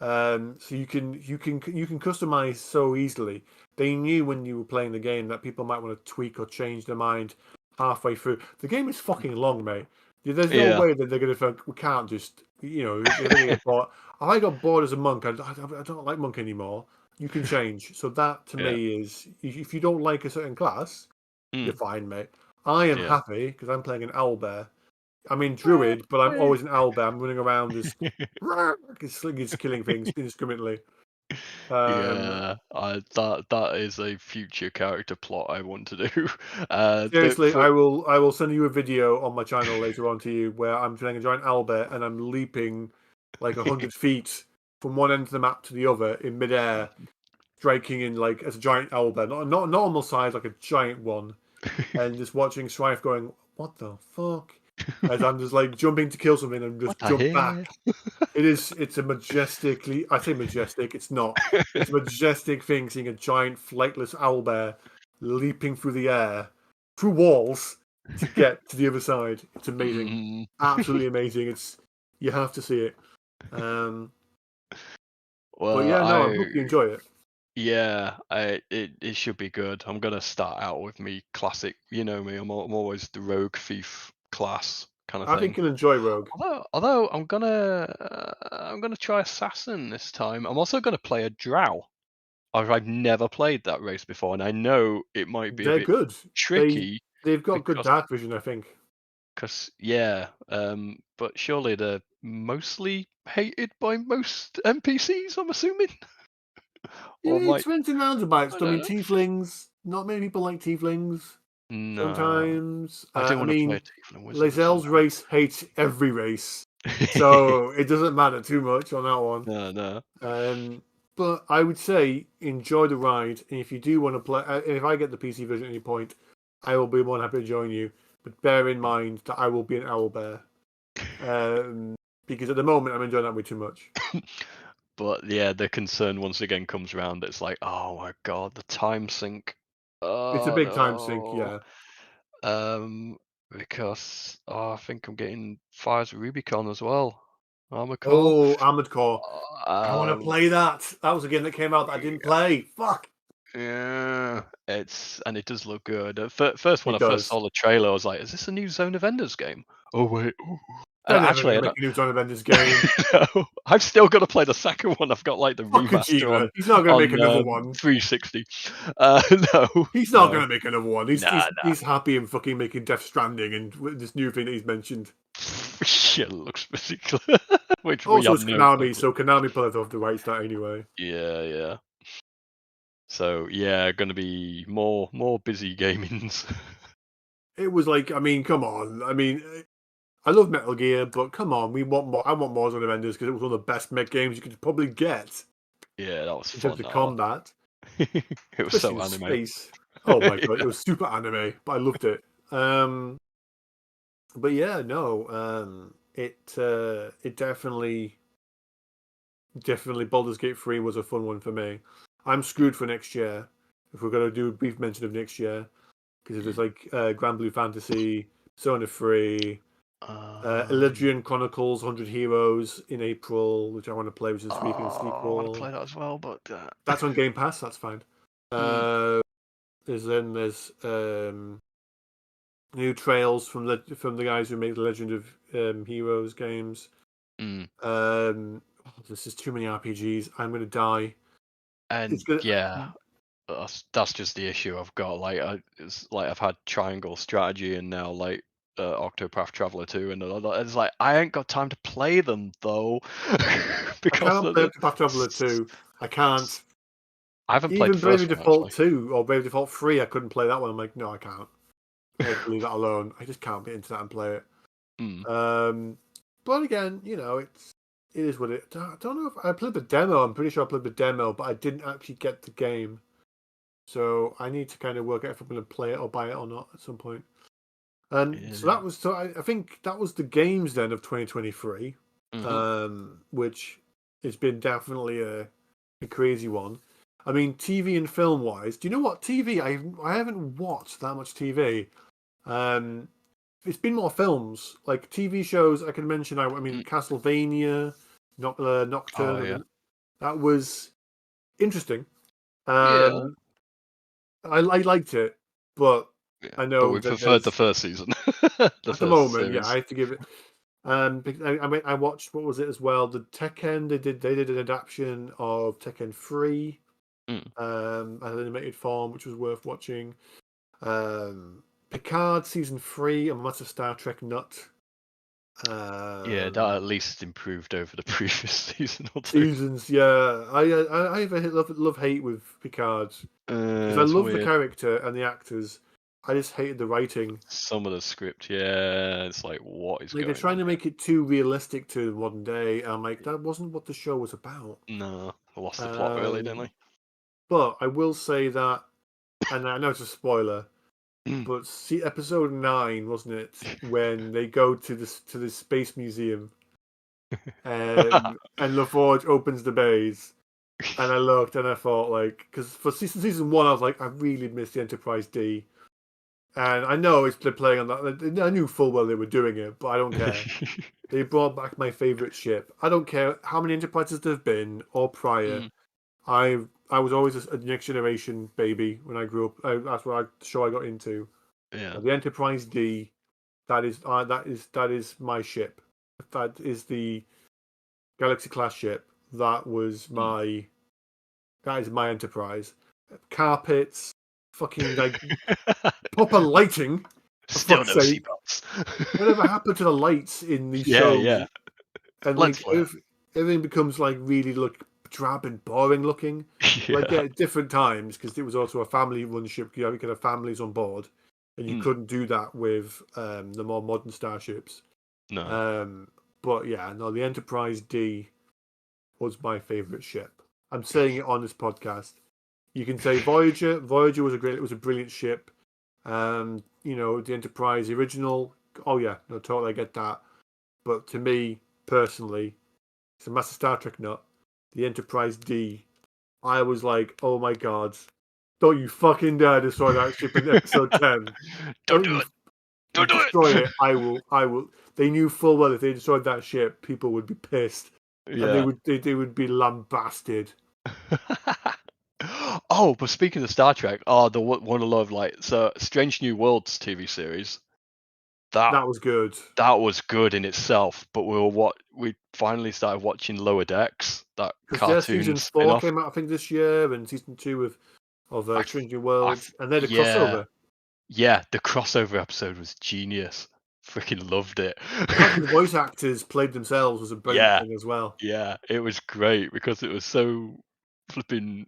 So you can customize so easily. They knew when you were playing the game that people might want to tweak or change their mind halfway through. The game is fucking long, mate. There's no Yeah, way that they're gonna think we can't just they're gonna get bored. I got bored as a monk. I don't like monk anymore. You can change. So that to yeah, me is if you don't like a certain class, you're mm, fine, mate. I am yeah. happy because I'm playing an owlbear. I'm in druid, but I'm always an owlbear. I'm running around just just killing things indiscriminately. Um, Yeah, that is a future character plot I want to do. seriously, For I will send you a video on my channel later on to you where I'm playing a giant owlbear and I'm leaping like 100 feet from one end of the map to the other in midair, striking in like as a giant owlbear, not a normal size, like a giant one, and just watching Strife going, "What the fuck?" As I'm just like jumping to kill something and what just the jump back. hell? It's a majestically, I say majestic, it's not. It's a majestic thing seeing a giant flightless owlbear leaping through the air, through walls to get to the other side. It's amazing. Mm. Absolutely amazing. You have to see it. Um, but Well, yeah, no, I hope you enjoy it. yeah, it should be good. I'm gonna start out with me classic. You know me, I'm always the rogue thief class kind of I think thing. you'll enjoy Rogue. Although I'm gonna try assassin this time. I'm also gonna play a drow. I've never played that race before, and I know it might be a They're bit good. They tricky they've got good because dark vision, I think. yeah, but surely they're mostly hated by most NPCs. I'm assuming, or It might swings and roundabouts. I I don't mean, know. tieflings. not many people like tieflings. No, Sometimes, I do I want to play a mean, Tiefling Wizard at some Lae'zel's race hates every race, point. so it doesn't matter too much on that one. No, no. But I would say enjoy the ride, and if you do want to play, if I get the PC version at any point, I will be more than happy to join you. But bear in mind that I will be an owlbear, because at the moment I'm enjoying that way too much. But yeah, the concern once again comes around. It's like, oh my god, the time sink. It's a Oh big time sink, no. yeah. Because I think I'm getting Fires of Rubicon as well. Armor Core. Oh, Armored Core. I want to Um, play that. That was a game that came out that I didn't play. Fuck. yeah, it does look good. First, when It I first does. saw the trailer, I was like, "Is this a new Zone of Enders game?" Oh wait, ooh. They're never Actually, going I to make don't. a new Zone of Enders game. No, I've still got to play the second one. I've got like the Fuck remaster Kojima. He's not going to make on another one. 360. No, He's not no, going to make another one. He's, nah, he's nah. he's happy in fucking making Death Stranding and this new thing that he's mentioned. Shit looks ridiculous. Which we Also, have it's no clue. Konami, so Konami pulled it off the right start anyway. Yeah, yeah. So yeah, gonna be more busy gamings. It was like, I mean, come on. I mean, I love Metal Gear, but come on, we want more. I want more Zone of Enders because it was one of the best mech games you could probably get Yeah, that was in terms fun. of That was. combat, It was especially so in anime. space. Oh my god, it Yeah. was super anime, but I loved it. But yeah, no, it definitely Baldur's Gate 3 was a fun one for me. I'm screwed for next year if we're gonna do a brief mention of next year because there's Mm. like Grand Blue Fantasy, Persona 3, Um. Elysian Chronicles 100 Heroes in April, which I want to play, which is a speaking Oh, I want to sequel. play that as well, but That's on Game Pass. That's fine. mm, Uh, there's new trails from the guys who make the Legend of Heroes games. mm. This is too many RPGs. I'm gonna die. It's And good. yeah, that's just the issue I've got. Like, it's like I've had Triangle Strategy and now like Octopath Traveler 2, and it's like I ain't got time to play them though, I because can't of play the. Octopath Traveler 2. I can't. I haven't played Even the Bravely first one Default actually. 2 or Bravely Default 3, I couldn't play that one. I'm like, no, I can't. I have to leave that alone. I just can't get into that and play Mm, it. But again, it is what it. I don't know if I played the demo. I'm pretty sure I played the demo, but I didn't actually get the game. So I need to kind of work out if I'm going to play it or buy it or not at some point. So yeah. that was. So I think that was the games then of 2023, Hmm. which has been definitely a crazy one. I mean, TV and film wise, do you know what TV? I haven't watched that much TV. Um, it's been more films like TV shows. I can mention. I mean, Mm. Castlevania, Oh Nocturne. I yeah. mean, that was interesting. Yeah. Um, I liked it, but Yeah. I But know we that preferred the there's first season, the at the first moment, yeah, I series. have to give it. I watched what was it as well? The Tekken. They did an adaptation of Tekken 3, Mm. as an animated form, which was worth watching. Picard season 3. I'm a massive Star Trek nut. Yeah, that at Um, least improved over the previous season or two. Seasons, yeah. I have a love hate with Picard because I It's love the weird. character and the actors. I just hated the writing. Some of the script, yeah, it's like, what is Like they're going trying on to here? make it too realistic to the modern day. And I'm like, that wasn't what the show was about. No, I lost the plot really, didn't Um, but I will say that, and I know it's a spoiler, I? but see episode 9, wasn't it, when they go to this space museum, and LaForge opens the bays. And I looked and I thought, like, because for season 1, I was like, I really missed the Enterprise D. And I know they're playing on that. I knew full well they were doing it, but I don't care. They brought back my favorite ship. I don't care how many Enterprises there've been or prior. Mm, I was always a Next Generation baby when I grew up. That's what the show I got into. yeah. The Enterprise D. That is my ship. That is the Galaxy class ship. Mm. That is my Enterprise. Carpets, fucking like proper lighting, for Still fuck's no sake. seatbelts. Whatever happened to the lights in these Yeah, shows? yeah. And Lens like flare. everything becomes like really look drab and boring looking. Like Yeah. at different times, because it was also a family-run ship. You could have families on board, and you Mm, couldn't do that with the more modern starships. no. Um, but yeah, no, the Enterprise D was my favorite ship. I'm saying it on this podcast. You can say Voyager. Voyager was a great. It was a brilliant ship. The Enterprise, the original. Oh yeah, no, totally I get that. But to me personally, it's a massive Star Trek nut. The Enterprise D. I was like, oh my god, don't you fucking dare destroy that ship in episode 10. Don't Don't do you it. you Don't do destroy it. it. I will. They knew full well if they destroyed that ship, people would be pissed. And they Yeah. would they would be lambasted. Oh, but speaking of Star Trek, oh, the one I love, like, so Strange New Worlds TV series. That That was good. that was good in itself, but we finally started watching Lower Decks, that Because their cartoon season 4 spin-off. came out, I think, this year, and season 2 of I, f- Strange New I Worlds, f- and then a yeah, crossover. yeah, the crossover episode was genius. Freaking loved it. The fact that the voice actors played themselves was a brilliant Yeah, thing as well. yeah, it was great because it was so flipping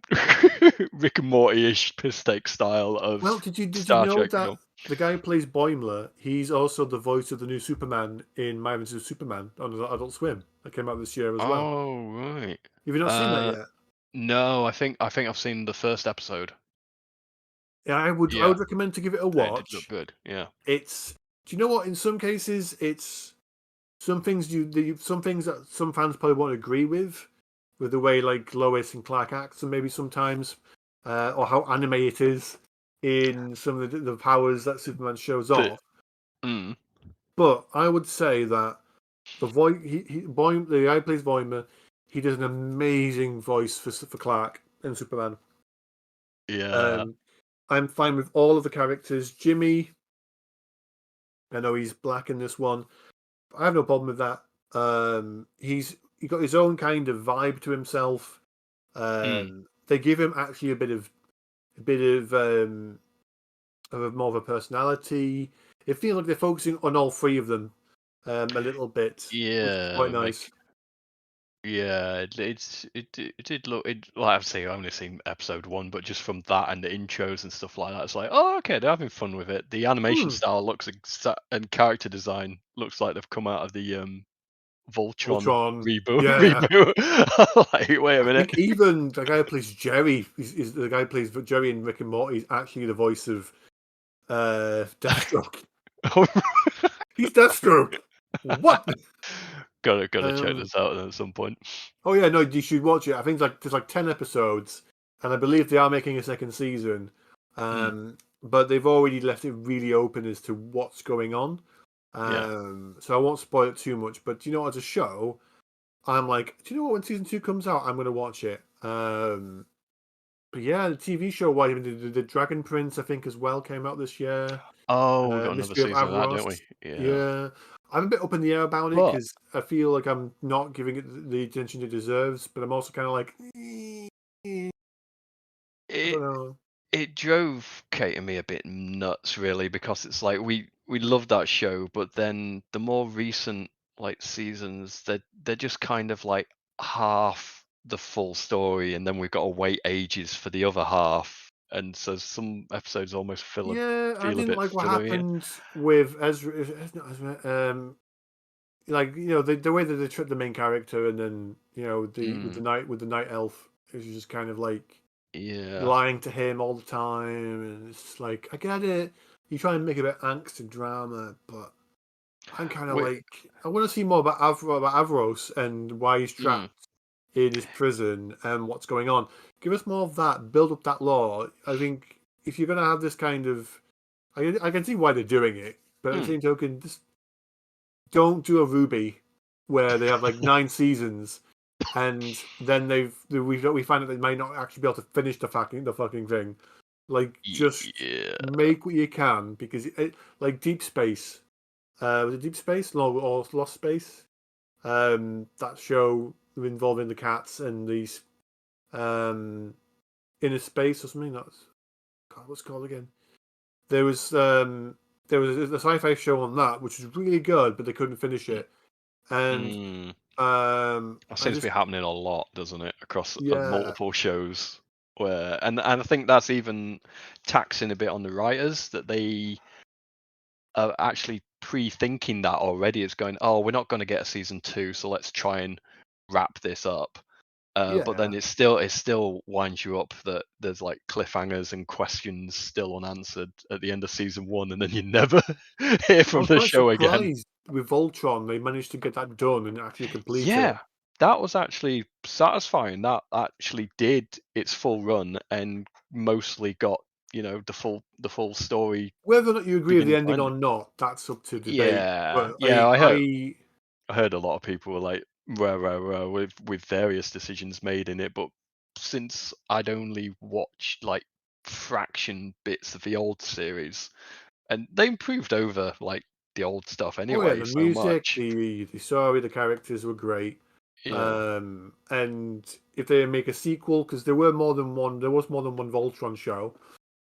Rick and Morty-ish piss take style Well, of did you Star know Trek, you that know. the guy who plays Boimler, he's also the voice of the new Superman in My Adventures of Superman on Adult Swim that came out this year as well. Oh right. Have you not seen that Uh, yet? no, I think I've seen the first episode. Yeah, I would Yeah, recommend to give it a and it did look watch. good. Yeah. It's Do you know what? In some cases, it's some things that some fans probably won't agree with the way like Lois and Clark act, and maybe sometimes, or how anime it is in some of the powers that Superman shows The off. mm, But I would say that the voice, the guy who plays Voimer, he does an amazing voice for Clark and Superman. yeah. Um, I'm fine with all of the characters. Jimmy, I know he's black in this one. I have no problem with that. He got his own kind of vibe to himself. Mm, They give him actually a bit of more of a personality. It feels like they're focusing on all three of them a little bit, which is quite yeah. nice. Yeah. It did look. Well, I've say I've only seen episode one, but just from that and the intros and stuff like that, it's like, oh, okay, they're having fun with it. The animation Hmm. style looks and character design looks like they've come out of the Voltron Ultron, reboot. yeah. Reboot. Like, wait a I minute. think even the guy who plays Jerry is the guy who plays Jerry in Rick and Morty is actually the voice of Deathstroke. He's Deathstroke. What? Gotta check Um, this out at some point. oh yeah, no, you should watch it. I think there's like 10 episodes, and I believe they are making a second season. Mm, But they've already left it really open as to what's going on. yeah. So I won't spoil it too much. But you know, as a show, I'm like, do you know what? When season 2 comes out, I'm going to watch it. But yeah, the TV show, why even the Dragon Prince, I think as well came out this year. Oh, we got another Mystery of season of that, don't Averos. we? Yeah. Yeah, I'm a bit up in the air about it But because I feel like I'm not giving it the attention it deserves, but I'm also kind of like, I it don't know. it drove Kate and me a bit nuts, really, because it's like we love that show, but then the more recent like seasons, they're just kind of like half the full story, and then we've got to wait ages for the other half, and so some episodes almost Yeah, I feel a didn't bit like what fillery. happened with Ezra. Not Ezra like the way that they treat the main character, and then the Mm, with the night elf is just kind of like yeah. lying to him all the time, and it's just like I get it. You try and make a bit of angst and drama, but I'm kind of Wait. like I want to see more about Avros and why he's Mm, trapped in his prison and what's going on. Give us more of that. Build up that lore. I think if you're going to have this kind of, I can see why they're doing it, but at the mm. same token, just don't do a Ruby where they have like 9 seasons and then we find that they might not actually be able to finish the fucking thing. Like just Yeah. make what you can because like Deep Space, was it Deep Space? No, or Lost Space? That show involving the cats and these um inner space or something. That's God, what's it called again? There was a sci-fi show on that which was really good, but they couldn't finish Mm, it. And mm. That I seems to be just happening a lot, doesn't it, across yeah multiple shows? Where and I think that's even taxing a bit on the writers that they are actually pre-thinking that already. It's going, oh, we're not going to get a season 2, so let's try and wrap this up. But yeah. then it still winds you up that there's like cliffhangers and questions still unanswered at the end of season 1, and then you never hear I from was the quite show again. surprised with Voltron they managed to get that done and actually complete it. Yeah, that was actually satisfying. That actually did its full run and mostly got, the full story Whether or not you agree with the beginning to ending end. or not, that's up to debate. Yeah, But yeah. I I heard a lot of people were like, rah, with various decisions made in it, but since I'd only watched like fraction bits of the old series, and they improved over like the old stuff oh yeah, anyway the so music, much. the story, the characters were great. Yeah. And if they make a sequel, because there was more than one Voltron show.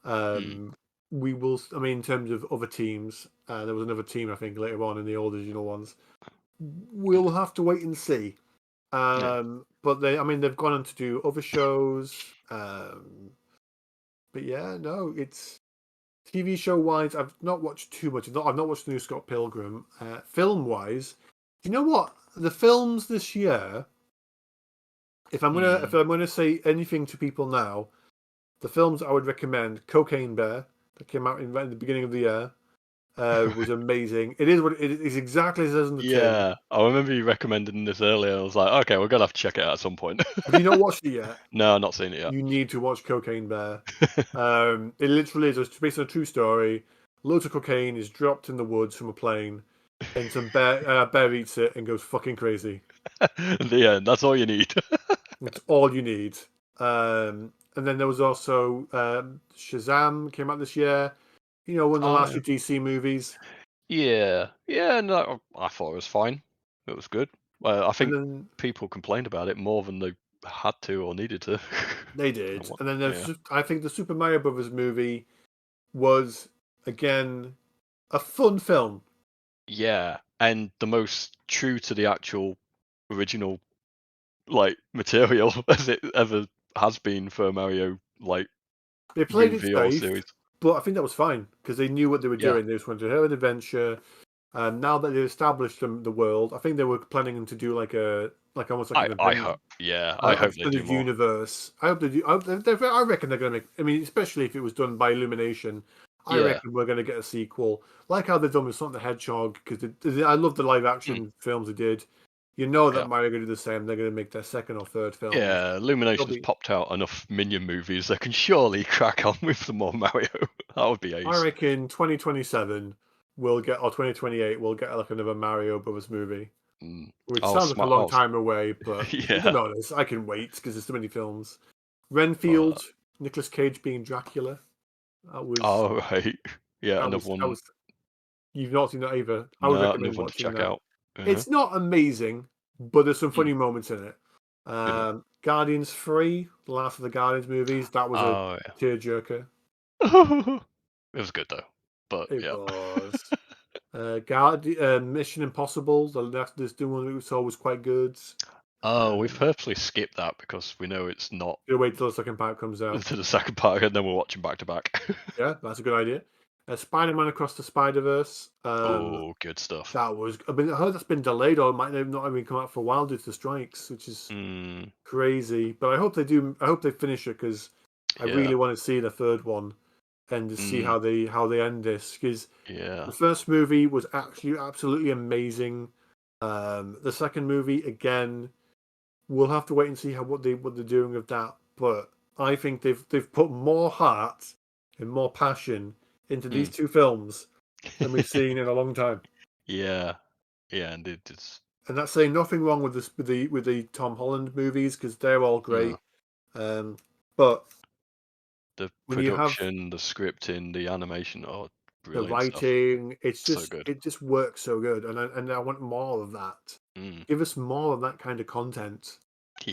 Mm, Um, we will. I mean, in terms of other teams, there was another team I think later on in the old original ones. We'll have to wait and see. yeah. But I mean, they've gone on to do other shows. But yeah, no, it's TV show wise. I've not watched too much. I've not watched the new Scott Pilgrim. Film wise, do you know what the films this year? If Mm, I'm gonna say anything to people now, the films I would recommend: Cocaine Bear that came out right in the beginning of the year was amazing. It is what it is exactly as it says on the tin. yeah, I remember you recommending this earlier. I was like, okay, we're gonna have to check it out at some point. Have you not watched it yet? No, I've not seen it You need to watch Cocaine Bear. It literally is it's based on a true story. Loads of cocaine is dropped in the woods from a plane, and some bear eats it and goes fucking crazy. yet. The end. That's all you need. It's all you need. And then there was also Shazam came out this year. You know, one of the Oh last yeah. few DC movies. Yeah, yeah. No, I thought it was fine. It was good. Well, I And think then people complained about it more than they had to or needed to. they did. And then Yeah. I think the Super Mario Brothers movie was again a fun film. Yeah, and the most true to the actual original like material as it ever has been for a Mario like They played it movie or safe, series. but I think that was fine because they knew what they were Yeah. doing. They just wanted to have an adventure. And now that they established the world, I think they were planning to do like almost like I an I adventure, hope yeah, I hope they do extended more. universe. I hope they do. I reckon they're going to make. I mean, especially if it was done by Illumination, I Yeah. reckon we're going to get a sequel, like how they've done with Sonic the Hedgehog. Because I love the live Mm, action films they did. You know that yeah. Mario going to do the same. They're going to make their second or third films. Yeah, They'll Illumination's be. popped out enough Minion movies. They can surely crack on with some more Mario. That would be I ace. reckon 2027 we'll get, or 2028 we'll get like another Mario Brothers movie. Mm. Which Oh, sounds like a smart. long Oh, time away, but if I'm yeah. honest, I can wait because there's so many films. But Renfield, Nicolas Cage being Dracula. That was oh right. Yeah, that another was that one. was. You've not seen that either. I would No, another recommend one to watching check that. out. Uh-huh. It's not amazing, but there's some Mm, funny moments in it. yeah. Guardians 3, the last of the Guardians movies, that was a Oh tearjerker. yeah. It was good though. But It yeah. was. Mission Impossible, the one that we saw was quite good. Oh, we've Um, purposely skipped that because we know it's not Gonna wait till the second part comes out. to the second part, and then we're watching back to back. Yeah, that's a good idea. Spider-Man Across the Spider-Verse. Oh, good stuff. That was. I mean, I heard that's been delayed or it might not even come out for a while due to the strikes, which is Mm, crazy. But I hope they do. I hope they finish it because I yeah. really want to see the third one and to see Mm, how they end this. Because yeah. the first movie was actually absolutely amazing. The second movie again, we'll have to wait and see what they're doing with that. But I think they've put more heart and more passion into these Mm. two films than we've seen in a long time. Yeah. Yeah, and it's And that's saying nothing wrong with this with the Tom Holland movies because they're all no. great. But The when you have production, the scripting, the animation, oh, the brilliant stuff. writing, So good. it just works so good, and I want more of that. Mm. Give us more of that kind of content.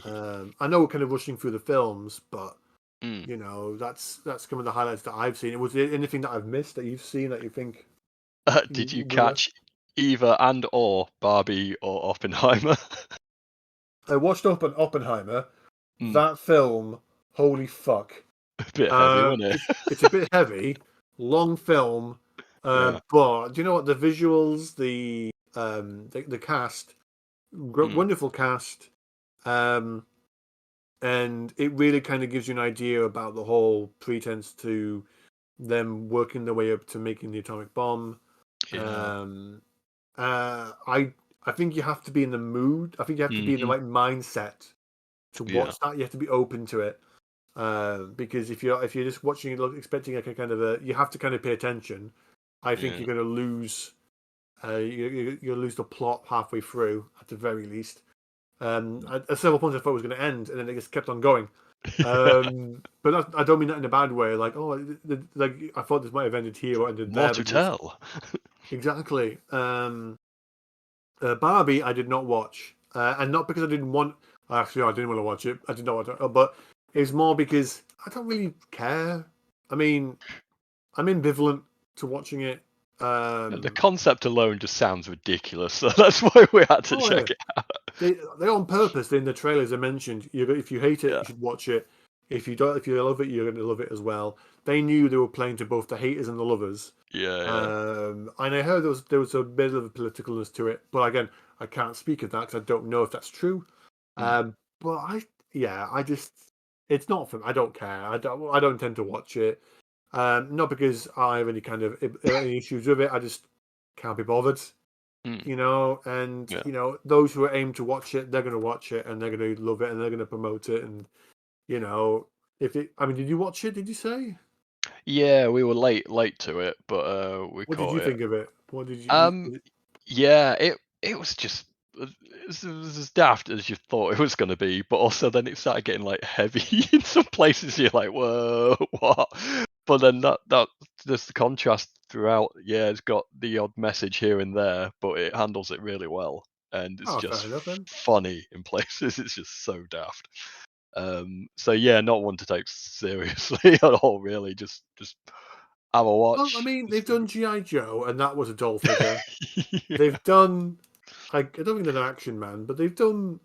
I know we're kind of rushing through the films, but Mm. you know that's some of the highlights that I've seen. Was there anything that I've missed that you've seen that you think Did you we were? catch either and or Barbie or Oppenheimer? I watched Oppenheimer. Mm. That film, holy fuck! A bit heavy, wasn't it? It's a bit heavy, long film, Yeah. but do you know what? The visuals, the cast, Mm. wonderful cast, um, and it really kind of gives you an idea about the whole pretense to them working their way up to making the atomic bomb. Yeah. Um, I think you have to be in the mood. I think you have to be in the Hmm. right mindset to Yeah. watch that. You have to be open to it. Because if you're just watching it, expecting like a kind of you have to kind of pay attention. I think Yeah. you're going to lose. You'll lose the plot halfway through, at the very least. At several points, I thought it was going to end, and then it just kept on going. But I don't mean that in a bad way. Like, like I thought this might have ended here or ended More there to because tell. exactly. Barbie, I did not watch, and not because I didn't want. Actually, I didn't want to watch it. I did not want to, but it's more because I don't really care. I mean, I'm ambivalent to watching it. The Um, concept alone just sounds ridiculous, so that's why we had to oh yeah, check it out. they on purpose in the trailers they mentioned. If you hate it, Yeah. you should watch it. If you love it, you're going to love it as well. They knew they were playing to both the haters and the lovers. Yeah, yeah. And I heard there was a bit of a politicalness to it, but again, I can't speak of that because I don't know if that's true. Mm. But yeah, it's not for me. I don't care. I don't tend to watch it. Not because I have any kind of any issues with it. I just can't be bothered, Mm. And Yeah. those who are aimed to watch it, they're going to watch it and they're going to love it and they're going to promote it. And you know, if it, I mean, did you watch it? Did you say? Yeah, we were late to it, but we What did caught you it. think of it? What did you? Um, yeah, it was just it was as daft as you thought it was going to be, but also then it started getting like heavy in some places. You're like, whoa, what? But then that there's the contrast throughout. Yeah, it's got the odd message here and there, but it handles it really well, and it's Oh, just fair enough then. funny in places. It's just so daft. So yeah, not one to take seriously at all. Really, just have a Well, I watch. mean, they've Just, done GI Joe, and that was a doll figure. yeah. They've done, like, I don't think they're an Action Man, but they've done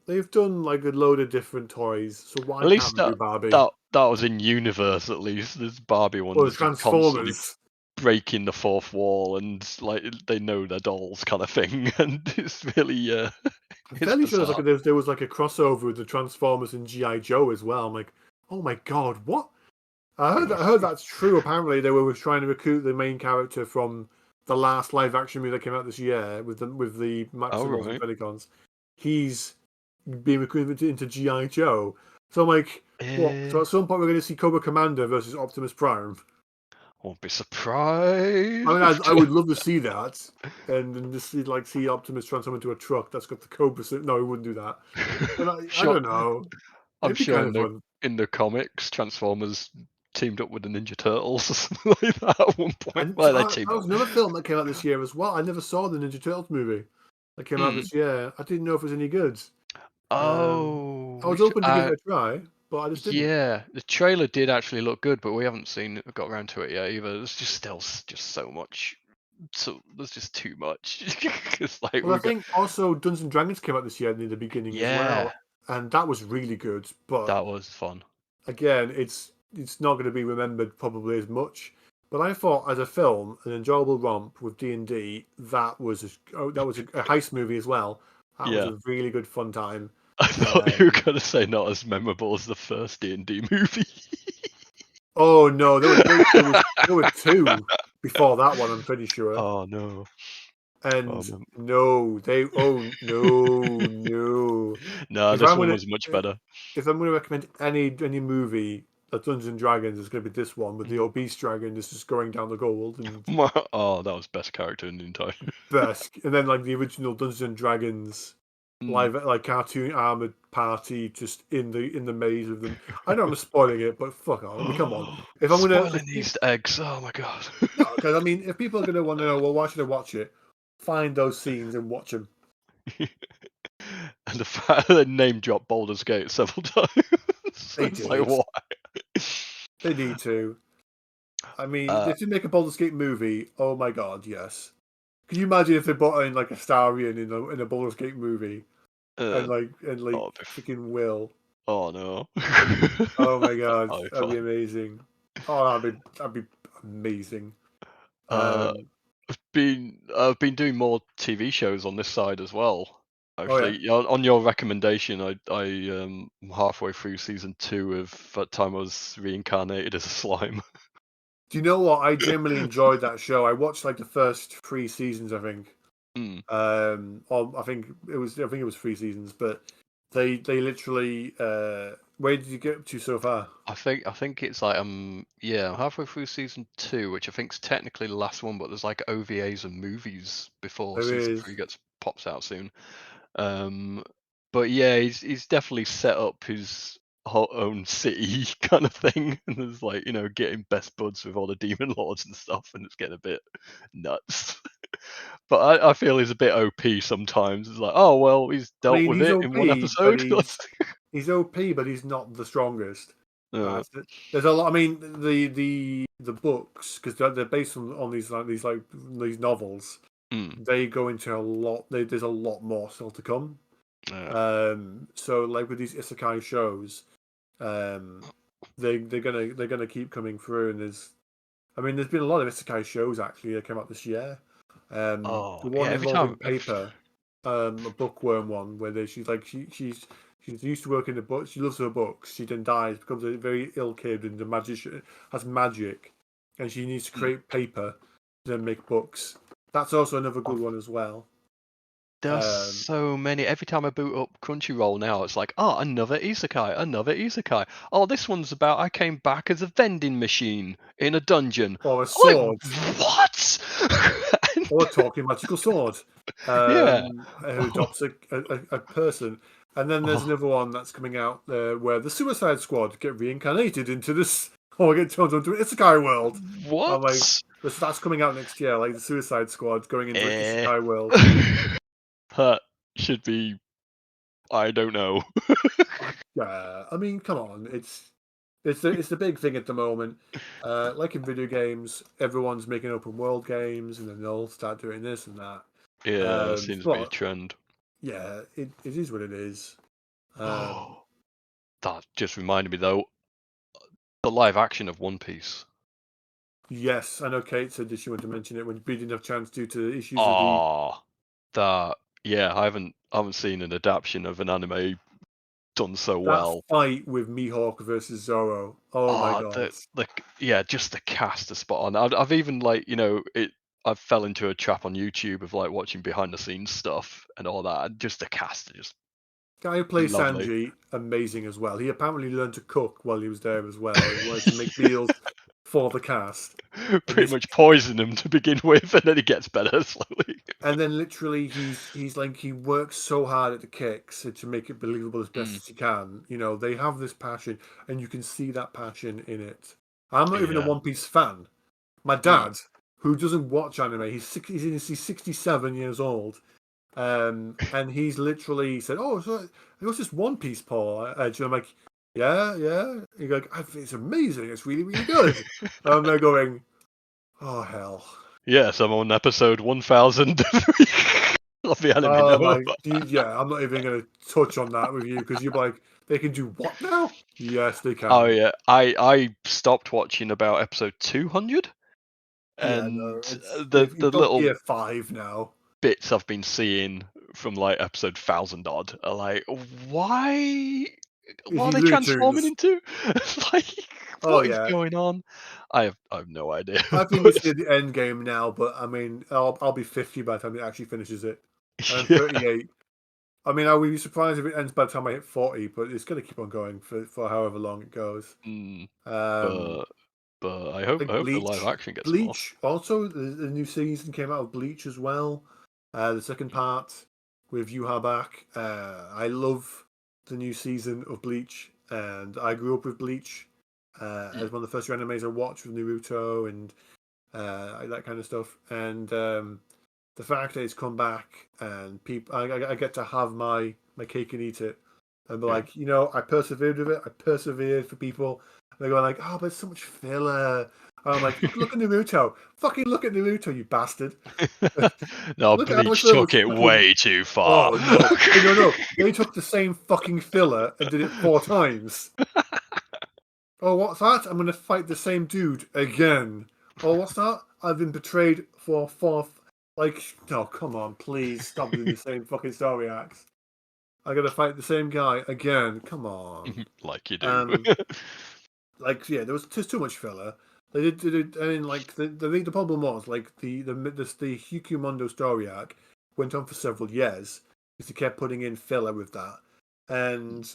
like a load of different toys. So why At can't least they do Barbie that was in universe. At least this Barbie or the one's just constantly Transformers? breaking the fourth wall, and like they know they're dolls, kind of thing. And it's really I'm it's fairly sure bizarre. there was like a crossover with the Transformers and GI Joe as well. I'm like, oh my god, what? I heard that's true. Apparently, they were trying to recruit the main character from the last live action movie that came out this year with the Oh Maximals and right. Predacons. He's being recruited into GI Joe. So I'm like, what? So Eh, at some point we're going to see Cobra Commander versus Optimus Prime. won't be I mean, surprised. I would love to see that, and just see Optimus transform into a truck that's got the Cobra. No, he wouldn't do that. But I Sure, don't know. I'm It'd be sure kind in of the fun. comics, Transformers teamed up with the Ninja Turtles or something like that at one point. And Well, they that teamed up. was another film that came out this year as well. I never saw the Ninja Turtles movie that came out Mm. this year. I didn't know if it was any good. Oh, I was which open to give it a try, but I just didn't. yeah, the trailer did actually look good, but we haven't got around to it yet either. There's just still just so much. So there's just too much. It's like Well, I we got think also Dungeons and Dragons came out this year near the beginning as yeah, well, and that was really good. But that was fun. again, it's not going to be remembered probably as much. But I thought, as a film, an enjoyable romp with D&D, that was a heist movie as well. That was Yeah, a really good fun time. I thought you were Um, gonna say not as memorable as the first D&D movie. oh no, there were two before that one. I'm pretty sure. Oh no. Oh And man. no, no. No, If this I'm one gonna was much better. if I'm gonna recommend any movie of Dungeons and Dragons, it's gonna be this one with the Mm. obese dragon that's just going down the gold and Oh, that was best character in the entire. Besk, and then like the original Dungeons and Dragons Mm. live like cartoon armored party just in the maze of them. I know I'm spoiling it, but fuck off. I mean, come on. If I'm gonna Spoiling Easter eggs. Oh my god. no, because I mean, if people are gonna want to know, well, why should I watch it? Find those scenes and watch them. And the fact that they name drop Baldur's Gate several times. They It's like did. why? They need to. I mean, Uh, if they make a Baldur's Gate movie, oh my god, yes. Can you imagine if they brought in like a Starion in a Baldur's Gate movie? and Uh, oh, freaking Will. oh no. Oh my god, Oh, that'd be fun. amazing. Oh, that'd be amazing. Uh, Um, I've been doing more TV shows on this side as well. oh yeah. Actually, on your recommendation, I'm halfway through season 2 of That Time I Was Reincarnated as a Slime. Do you know what? I genuinely enjoyed that show. I watched like the first 3 seasons, I think. Mm. Or I think it was 3 seasons, but they literally. Where did you get up to so far? I think it's like yeah, I'm halfway through season 2, which I think's technically the last one, but there's like OVAs and movies before There season is. 3 gets pops out soon. Um, but yeah, he's definitely set up his whole own city kind of thing, and there's like getting best buds with all the demon lords and stuff, and it's getting a bit nuts. But I feel he's a bit OP sometimes. It's like, oh well, he's I dealt mean, with he's it in one OP, but episode. he's OP, but he's not the strongest. uh, There's a lot. I mean, the books, because they're based on these novels. mm, They go into a lot. There's a lot more still to come. uh, So like with these isekai shows, um, they're gonna keep coming through, and there's been a lot of isekai shows actually that came out this year. The oh yeah, one every time. involving paper, a bookworm one where she's used to working in the books. She loves her books. She then dies, becomes a very ill kid, and the magician has magic, and she needs to Mm. create paper to then make books. That's also another good one as well. There are Um, so many. Every time I boot up Crunchyroll now, it's like, oh, another isekai, another isekai. Oh, this one's about I came back as a vending machine in a dungeon. or a I'm sword. like, what? Or a talking magical sword, Yeah. who adopts a person. And then there's Oh, another one that's coming out where the Suicide Squad get reincarnated into this, or get turned into an isekai world. I'm like, what? that's coming out next year, like the Suicide Squad going into an Eh. isekai world. That should be. I don't know. I mean, come on, it's the big thing at the moment. Like in video games, everyone's making open world games, and then they'll start doing this and that. Yeah, seems to be a But trend. yeah, it is what it is. Um, Oh, that just reminded me though, the live action of One Piece. yes, I know Kate said that she wanted to mention it when we didn't have a chance due to issues with the Ah, that yeah, I haven't seen an adaptation of an anime done so that well. fight with Mihawk versus Zoro. Oh my Ah, god, yeah, just the cast is spot on. I've even like I fell into a trap on YouTube of like watching behind the scenes stuff and all that. And just the cast are just guy who plays lovely. Sanji, amazing as well. He apparently learned to cook while he was there as well. He wanted to make meals for the cast, and Pretty this much poison him to begin with, and then he gets better slowly. and then literally he's like he works so hard at the kicks to make it believable as best Mm, as he can. They have this passion, and you can see that passion in it. I'm not even a yeah. One Piece fan. My Mm, dad, who doesn't watch anime, he's 67 years old, and he's literally said, "Oh, so what's this One Piece, Paul?" I'm like, "Yeah, yeah." He's like, "It's amazing. It's really, really good." I'm there going, "Oh hell." yes, I'm on episode 1000 of the anime Oh now. my, dude, yeah, I'm not even going to touch on that with you because you're like, they can do what now? Yes, they Oh can. yeah, I stopped watching about episode 200, Yeah, and no, it's the you've got little gear 5 now. bits I've been seeing from like episode 1000 odd are like, why? Is What are he they Looney transforming Tunes? into? Like, Oh what is yeah, going on? I have no idea. I think it's near the end game now, but I mean, I'll be 50 by the time it actually finishes it, and I'm Yeah. 38. I mean, I would be surprised if it ends by the time I hit 40, but it's going to keep on going for however long it goes. Mm, Um, but I hope like the live Bleach. action gets more. Bleach also the new season came out of Bleach as well. The second part with Yuha back. I love the new season of Bleach, and I grew up with Bleach Mm, as one of the first animes I watched with Naruto and that kind of stuff. And the fact that it's come back and people, I get to have my cake and eat it, and be yeah. like, I persevered with it. I persevered for people. And they're going like, oh, but it's so much filler. And I'm like, look at Naruto. Fucking look at Naruto, you bastard. No, Look at how much Bleach filler took was it fucking. way too far. Oh no, no. They took the same fucking filler and did it 4 times. Oh, what's that? I'm gonna fight the same dude again. Oh, what's that? I've been betrayed for a fourth. Like, no, come on, please stop doing the same fucking story arcs. I gotta fight the same guy again. Come on. Like you do. Um, like yeah, there was just too much filler. They did, I mean, like the problem was like the Hikumondo story arc went on for several years because they kept putting in filler with that. And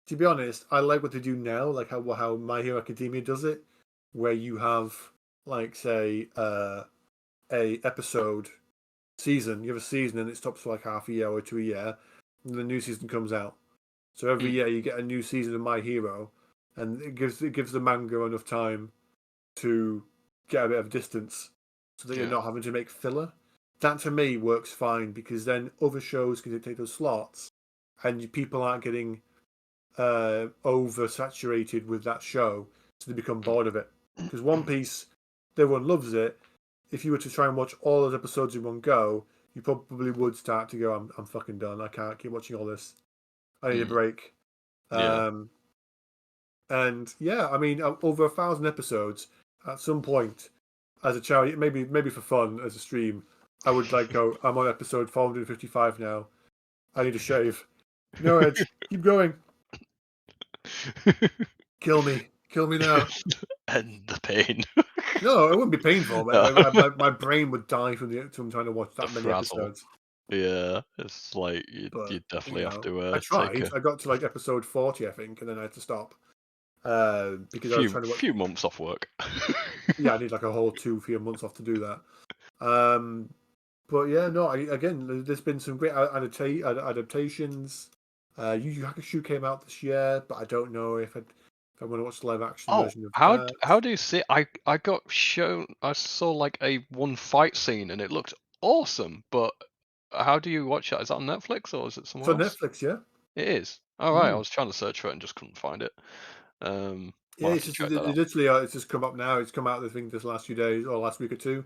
to be honest, I like what they do now, like how My Hero Academia does it, where you have like say a episode season. You have a season and it stops for like half a year or to a year, and the new season comes out. So every Mm, year you get a new season of My Hero, and it gives the manga enough time to get a bit of distance, so that you're yeah. not having to make filler. That to me works fine because then other shows can take those slots, and people aren't getting oversaturated with that show, so they become bored of it. Because One Piece, everyone loves it. If you were to try and watch all those episodes in one go, you probably would start to go, I'm fucking done. I can't keep watching all this. I need a Mm, break. yeah. Um, and yeah, I mean, over 1,000 episodes. At some point, as a charity, maybe for fun as a stream, I would like go. I'm on episode 455 now. I need a shave. No, Ed, keep going. Kill me now. End the pain. No, it wouldn't be painful, but No. my brain would die from trying to watch The that many frazzle. episodes. Yeah, it's like But you definitely have to I take tried. a I got to like episode 40, I think, and then I had to stop because I was few trying to watch. few months off work. Yeah, I need like a whole 2 3 months off to do that. Um, but yeah, no. Again, there's been some great adaptations. Yu Yu Hakusho came out this year, but I don't know if I want to watch the live action Oh, version of that. how do you see? I got shown. I saw like a one fight scene and it looked awesome. But how do you watch that? Is that on Netflix or is it It's somewhere on else? Netflix, yeah. It is. All right. I Mm. was trying to search for it and just couldn't find it. Yeah, Might have it's to just check that out. literally it's just come up now. It's come out I think this last few days or last week or two.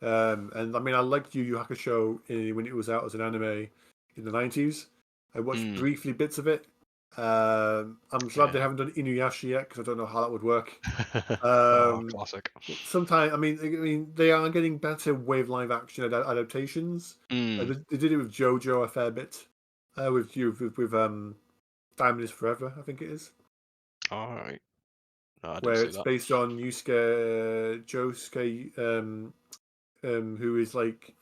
And I mean, I liked Yu Yu Hakusho when it was out as an anime in the 90s. I watched Mm, briefly bits of it. I'm glad they yeah. haven't done Inuyasha yet because I don't know how that would work. Oh, Um, classic. Sometimes, I mean, they are getting better with live action adaptations. Mm, They did it with JoJo a fair bit. With Diamond is Forever, I think it is, all right. No, I didn't where see it's that. based on Josuke, who is like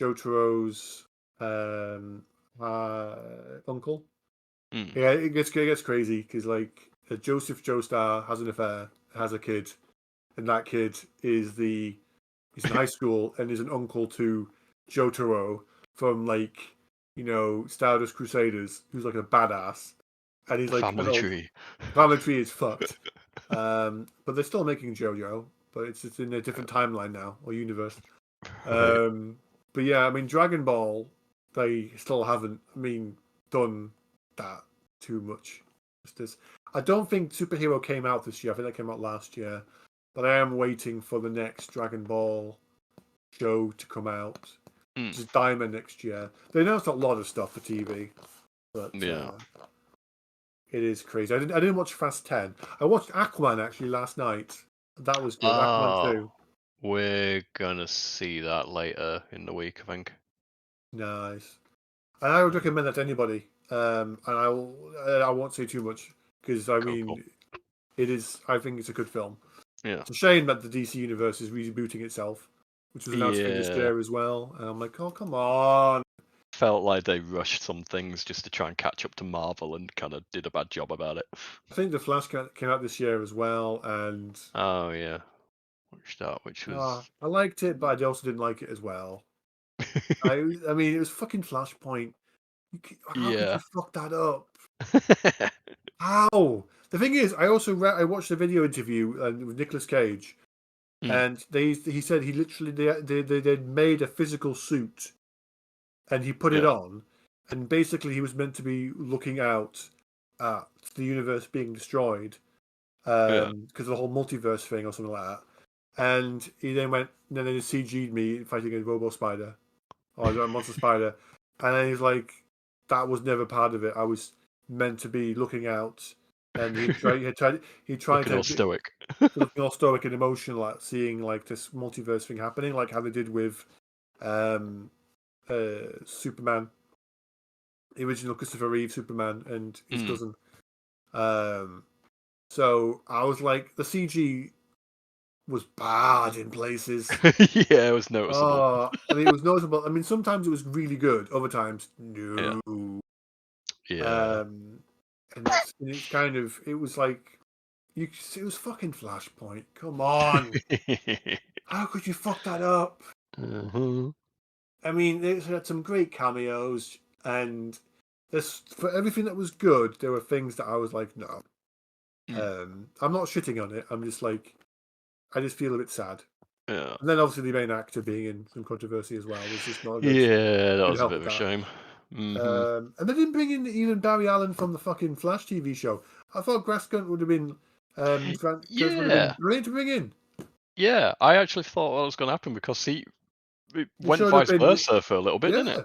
Jotaro's um, uncle. Mm, Yeah, it gets crazy because like Joseph Joestar has an affair, has a kid, and that kid he's in high school and is an uncle to Jotaro from like Stardust Crusaders, who's like a badass, and he's the like an family old tree. family tree is fucked. But they're still making JoJo, but it's just in a different timeline now or universe. Right. Um, but yeah, I mean Dragon Ball, they still haven't, done that too much. Justice. I don't think Superhero came out this year. I think that came out last year. But I am waiting for the next Dragon Ball show to come out, Mm, which is Diamond next year. They announced a lot of stuff for TV, but yeah. it is crazy. I didn't watch Fast 10. I watched Aquaman actually last night. That was good. Aquaman Oh, 2. we're gonna see that later in the week, I think. Nice. And I would Um, recommend that to anybody. And I won't say too much because cool. it is. I think it's a good film. Yeah. It's a shame that the DC universe is rebooting itself, which was announced for this Yeah. year as well. And I'm like, oh come on! Felt like they rushed some things just to try and catch up to Marvel and kind of did a bad job about it. I think the Flash came out this year as well, and Oh yeah, which was I liked it, but I also didn't like it as well. I mean, it was fucking Flashpoint. How could yeah. you fuck that up? How? The thing is, I also I watched a video interview with Nicolas Cage, Mm, and he said he literally they made a physical suit and he put it yeah. on, and basically he was meant to be looking out at the universe being destroyed Yeah. because of the whole multiverse thing or something like that. And he then went, and then they CG'd me fighting a Robo Spider or a Monster Spider, and then he's like, that was never part of it. I was meant to be looking out, and he tried Looking to all stoic. looking all stoic and emotional, like seeing like this multiverse thing happening, like how they did with um, Superman, the original Christopher Reeve Superman, and his Mm. cousin. Um, so I was like, the CG was bad in places. Yeah, it was noticeable. I mean, it was noticeable. I mean, sometimes it was really good. Other times, Yeah. no. Yeah. Um, and it's kind of it was like it was fucking Flashpoint. Come on, how could you fuck that up? Uh-huh. I mean, it had some great cameos, and this for everything that was good, there were things that I was like, no. Mm. I'm not shitting on it. I'm just like, I just feel a bit sad. Yeah. And then obviously the main actor being in some controversy as well was just not good. Yeah, that Didn't was a help bit with of a that. shame. Hmm. And they didn't bring in even Barry Allen from the fucking Flash TV show. I thought Grass Gunt would have been, Kurtz would have been Yeah. brilliant to bring in. Yeah. I actually thought that was going to happen because it It went should have vice been, versa for a little bit, didn't it? yeah.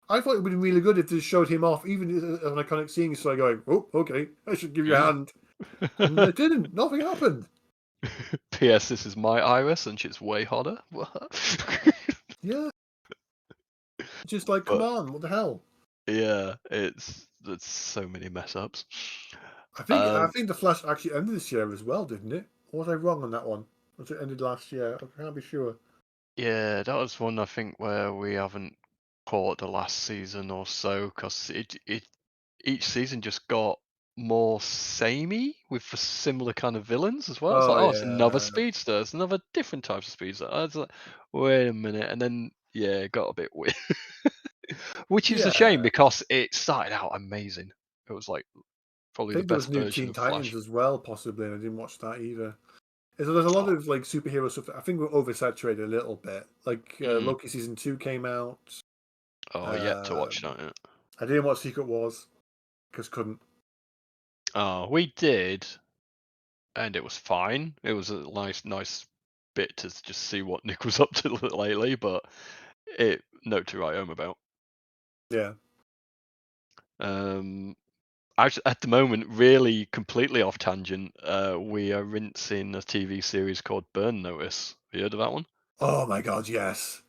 I thought it would have been really good if they showed him off, even as an iconic scene, so going, oh, okay, I should give you a Yeah. hand. And they didn't. Nothing happened. P.S. This is my Iris, and she's way hotter. What? Yeah. Just like, come But on, what the hell? yeah, there's so many mess ups. I Um, think the Flash actually ended this year as well, didn't it? Or was I wrong on that one? Was it ended last year? I can't be sure. yeah, that was one I think where we haven't caught the last season or so because it each season just got more samey with the similar kind of villains as well. It's like, Oh oh, it's another yeah. speedster, it's another different type of speedster. I was like, wait a minute, and then yeah, it got a bit weird, which is a shame Yeah. because it started out amazing. It was like I probably the think there was best new version Teen of Titans Flash. as well, possibly, and I didn't watch that either. So there's a lot Oh, of like superhero stuff. I think we're oversaturated a little bit. Like mm. Loki season 2 came out. Oh, yet to watch Um, that. Yeah. I didn't watch Secret Wars because couldn't. Oh, we did, and it was fine. It was a nice bit to just see what Nick was up to lately, but it note to write home about. Yeah. Um, at the moment, really completely off tangent. We are rinsing a TV series called Burn Notice. Have you heard of that one? Oh my god, yes.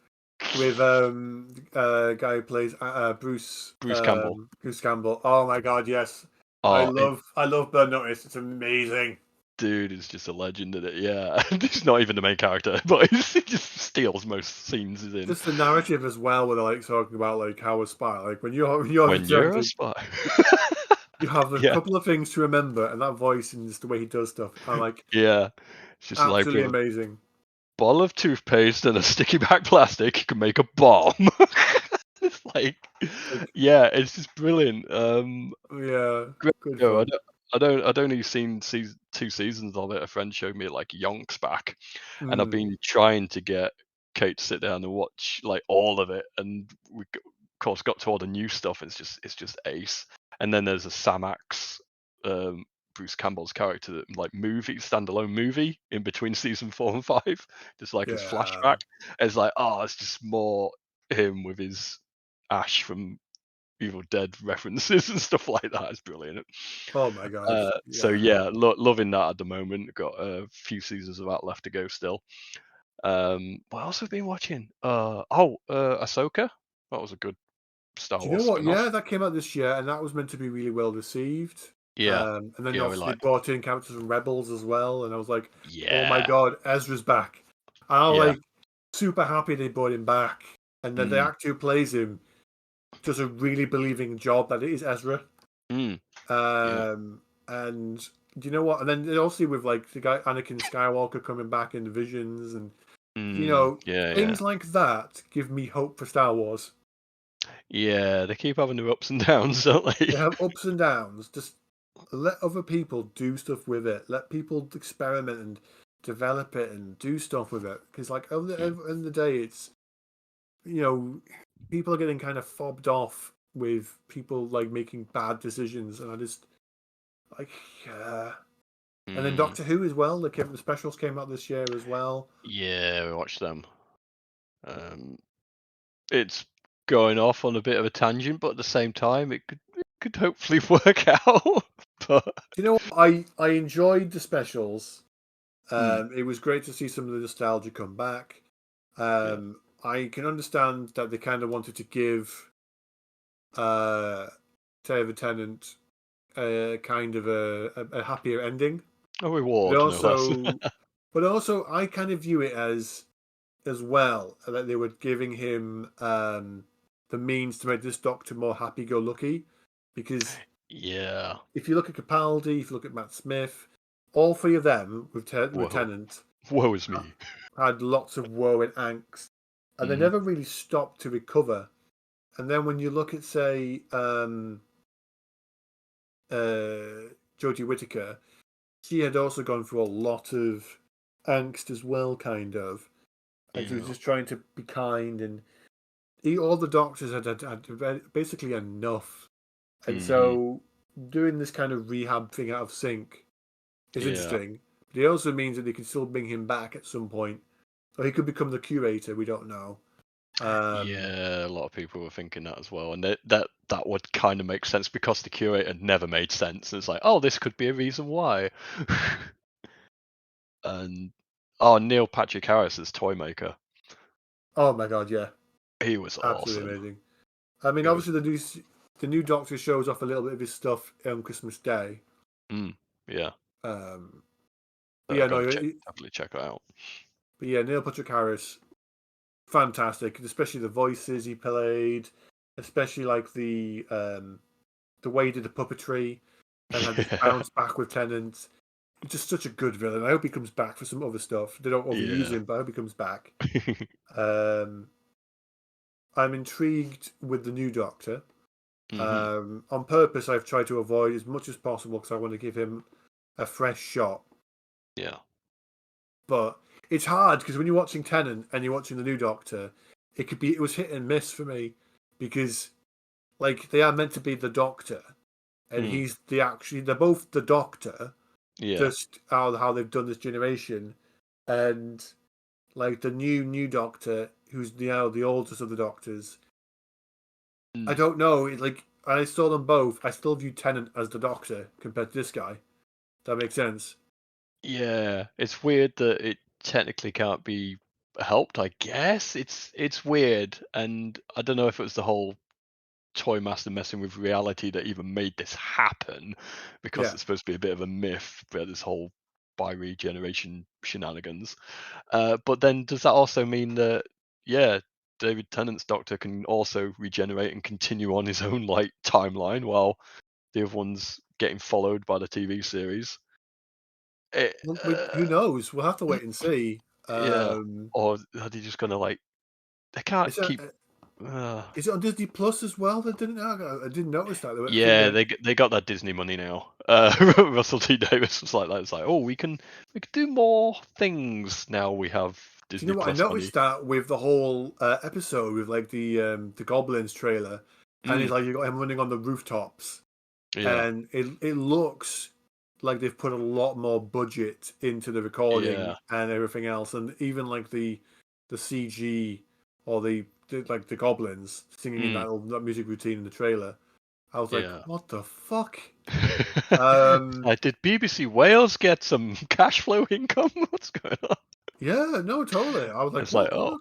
With guy who plays Bruce Campbell. Bruce Campbell. Oh my god, yes. Oh, I love Burn Notice. It's amazing. dude is just a legend in it. Yeah, he's not even the main character, but he just steals most scenes he's in. Just the narrative as well, where they're like talking about like how a spy, like when you're When you're a returning, spy. you have a Yeah, couple of things to remember, and that voice and just the way he does stuff are like yeah. It's just like absolutely with a amazing. bottle of toothpaste and a sticky back plastic, you can make a bomb. It's like, Like, yeah, it's just brilliant. yeah, Great good show. fun. I'd only seen two seasons of it. A friend showed me like yonks back, and I've Mm, been trying to get Kate to sit down and watch like all of it, and of course got to all the new stuff. It's just ace. And then there's a Sam Axe, um, Bruce Campbell's character that like standalone movie in between season 4 and 5, just like his yeah. flashback. It's like, oh, it's just more him with his Ash from Evil Dead references and stuff like that. It's brilliant. Oh my god. So Yeah. yeah, loving that at the moment. Got a few seasons of that left to go still. What else have we been watching? Ahsoka. That was a good Star Do you know Wars what? Yeah, spin-off. that came out this year, and that was meant to be really well received. Yeah, And then yeah, we obviously like. they brought in characters from Rebels as well, and I was like, oh my Yeah, god, Ezra's back. And I was yeah, like super happy they brought him back, and then the mm, actor who plays him does a really believing job that it is Ezra. mm, yeah, And do you know what? And then obviously with like the guy Anakin Skywalker coming back in the visions, and yeah, yeah, things like that give me hope for Star Wars. yeah. They keep having their ups and downs, don't they? They have ups and downs. Just let other people do stuff with it. Let people experiment and develop it and do stuff with it. Because like at the end of the day, it's you know people are getting kind of fobbed off with people like making bad decisions, and I just like. And then Mm. Doctor Who as well. The specials came out this year as well. Yeah, we watched them. It's going off on a bit of a tangent, but at the same time, it could hopefully work out. But Do you know what? I enjoyed the specials. mm, It was great to see some of the nostalgia come back. yeah, I can understand that they kind of wanted to give uh, David Tennant kind of a happier ending, a but reward, no less. also, but also, I kind of view it as well that they were giving him the means to make this Doctor more happy-go-lucky, because Yeah. if you look at Capaldi, if you look at Matt Smith, all three of them with Whoa. Tennant Woe is me. had lots of woe and angst, and they Hmm. never really stopped to recover. And then when you look at, say, Jodie Whittaker, she had also gone through a lot of angst as well, kind of, and she was Yeah. just trying to be kind. And all the doctors had basically enough, and Hmm. so doing this kind of rehab thing out of sync is Yeah. interesting. But it also means that they can still bring him back at some point, or he could become the curator. We don't know. Um, Yeah, a lot of people were thinking that as well, and that would kind of make sense because the curator never made sense. It's like, oh, this could be a reason why. And oh, Neil Patrick Harris as Toymaker, oh my god, yeah, he was absolutely awesome. amazing. I mean, He was, obviously the new Doctor shows off a little bit of his stuff on Christmas Day. yeah. Um, but I yeah, got to no, definitely check it out. but yeah, Neil Patrick Harris, fantastic, especially the voices he played, especially like the way he did the puppetry and had this Yeah, bounce back with Tennant. He's just such a good villain. I hope he comes back for some other stuff. They don't overuse yeah. him, but I hope he comes back. Um, I'm intrigued with the new Doctor. Hmm. On purpose, I've tried to avoid as much as possible because I want to give him a fresh shot. Yeah. But it's hard because when you're watching Tennant and you're watching the new Doctor, it was hit and miss for me because like they are meant to be the Doctor and Mm. they're both the Doctor, Yeah. just how they've done this generation, and like the new Doctor who's now the oldest of the Doctors. I Mm. don't know. Like I saw them both. I still view Tennant as the Doctor compared to this guy. That makes sense. Yeah. It's weird that it technically can't be helped, I guess. It's weird, and I don't know if it was the whole Toy Master messing with reality that even made this happen, because Yeah. it's supposed to be a bit of a myth, but this whole bi-regeneration shenanigans. But then does that also mean that, yeah, David Tennant's Doctor can also regenerate and continue on his own like timeline while the other one's getting followed by the TV series? It, Well, who knows? We'll have to wait and see. yeah. Or are they just gonna like they can't Is it keep uh, is it on Disney Plus as well? I didn't notice that. I think yeah, that they got that Disney money now. Russell T Davis was like that. It's like, oh, we can do more things now. We have do you Disney know what I Plus money. noticed that with the whole episode with like the Goblins trailer, and it's Mm, like you got him running on the rooftops, yeah, and it looks like they've put a lot more budget into the recording yeah, and everything else, and even like the CG or like the goblins singing in mm, that music routine in the trailer. I was like, yeah. what the fuck? Um, Did BBC Wales get some cash flow income? What's going on? yeah, no, totally. I was like, It's like, what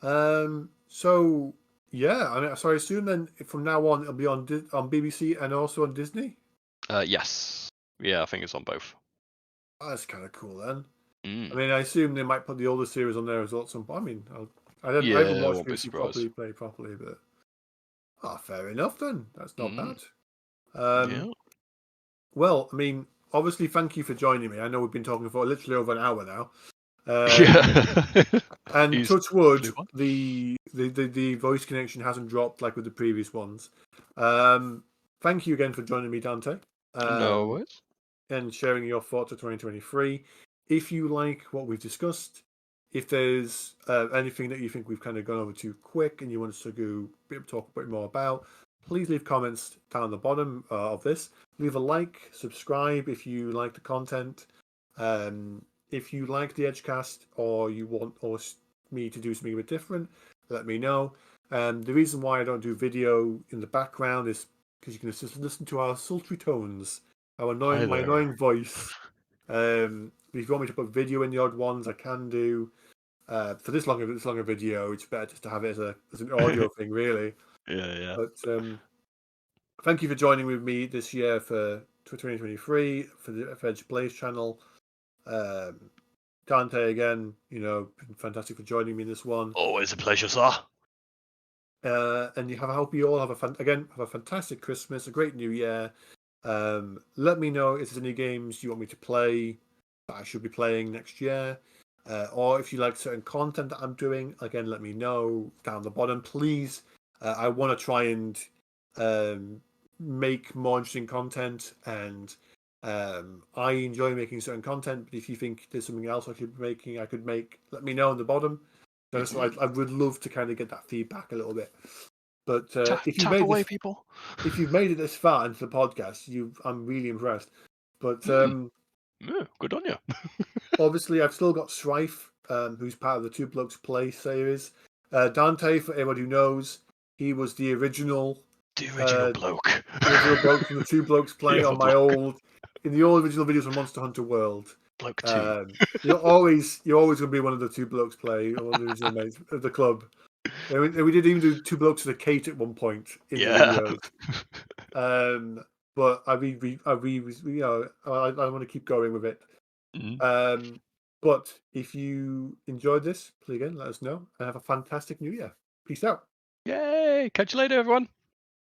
the oh, fuck? So yeah, I mean, so I assume then from now on it'll be on BBC and also on Disney. yes, yeah, I think it's on both. Oh, that's kind of cool then. I Mm. mean, I assume they might put the older series on there as well at some point. I mean, I haven't Yeah, I watched won't be BBC surprised. properly, but fair enough then. That's not Mm. bad. Um, Yeah, well, I mean, obviously, thank you for joining me. I know we've been talking for literally over an hour now. Um, yeah. and He's touch wood, flew on. the voice connection hasn't dropped like with the previous ones. Um, thank you again for joining me, Dante. No Um, worries. and sharing your thoughts of 2023. If you like what we've discussed, if there's anything that you think we've kind of gone over too quick and you want us to talk a bit more about, please leave comments down the bottom of this. Leave a like, subscribe if you like the content. If you like the Edgecast or you want me to do something a bit different, let me know. The reason why I don't do video in the background is because you can just listen to our sultry tones, Hi my there. annoying voice. If you want me to put video in the odd ones, I can do. For this longer video, it's better just to have it as an audio thing, really. Yeah. But thank you for joining with me this year for 2023 for the Edge Plays channel. Dante again, been fantastic for joining me in this one. Always a pleasure, sir. And I hope you all have a fantastic Christmas, a great New Year. Let me know if there's any games you want me to play that I should be playing next year. Or if you like certain content that I'm doing, again, let me know down the bottom, please. I want to try and make more interesting content, and I enjoy making certain content. But if you think there's something else I could be making, let me know on the bottom. So I would love to kind of get that feedback a little bit. But if you Tap made away, this, people. if you've made it this far into the podcast, I'm really impressed. But Yeah, good on you. obviously, I've still got Strife, who's part of the Two Blokes Play series. Dante, for everyone who knows, he was the original The original bloke. bloke from the Two Blokes Play The on other bloke. in the old original videos of Monster Hunter World. Bloke 2. You're always going to be one of the Two Blokes Play, or one of the original mates of the club. And we did even do Two Blokes with a Kate at one point in the Yeah. videos. But I want to keep going with it. But if you enjoyed this, please again let us know and have a fantastic New Year. Peace out. Yay! Catch you later, everyone.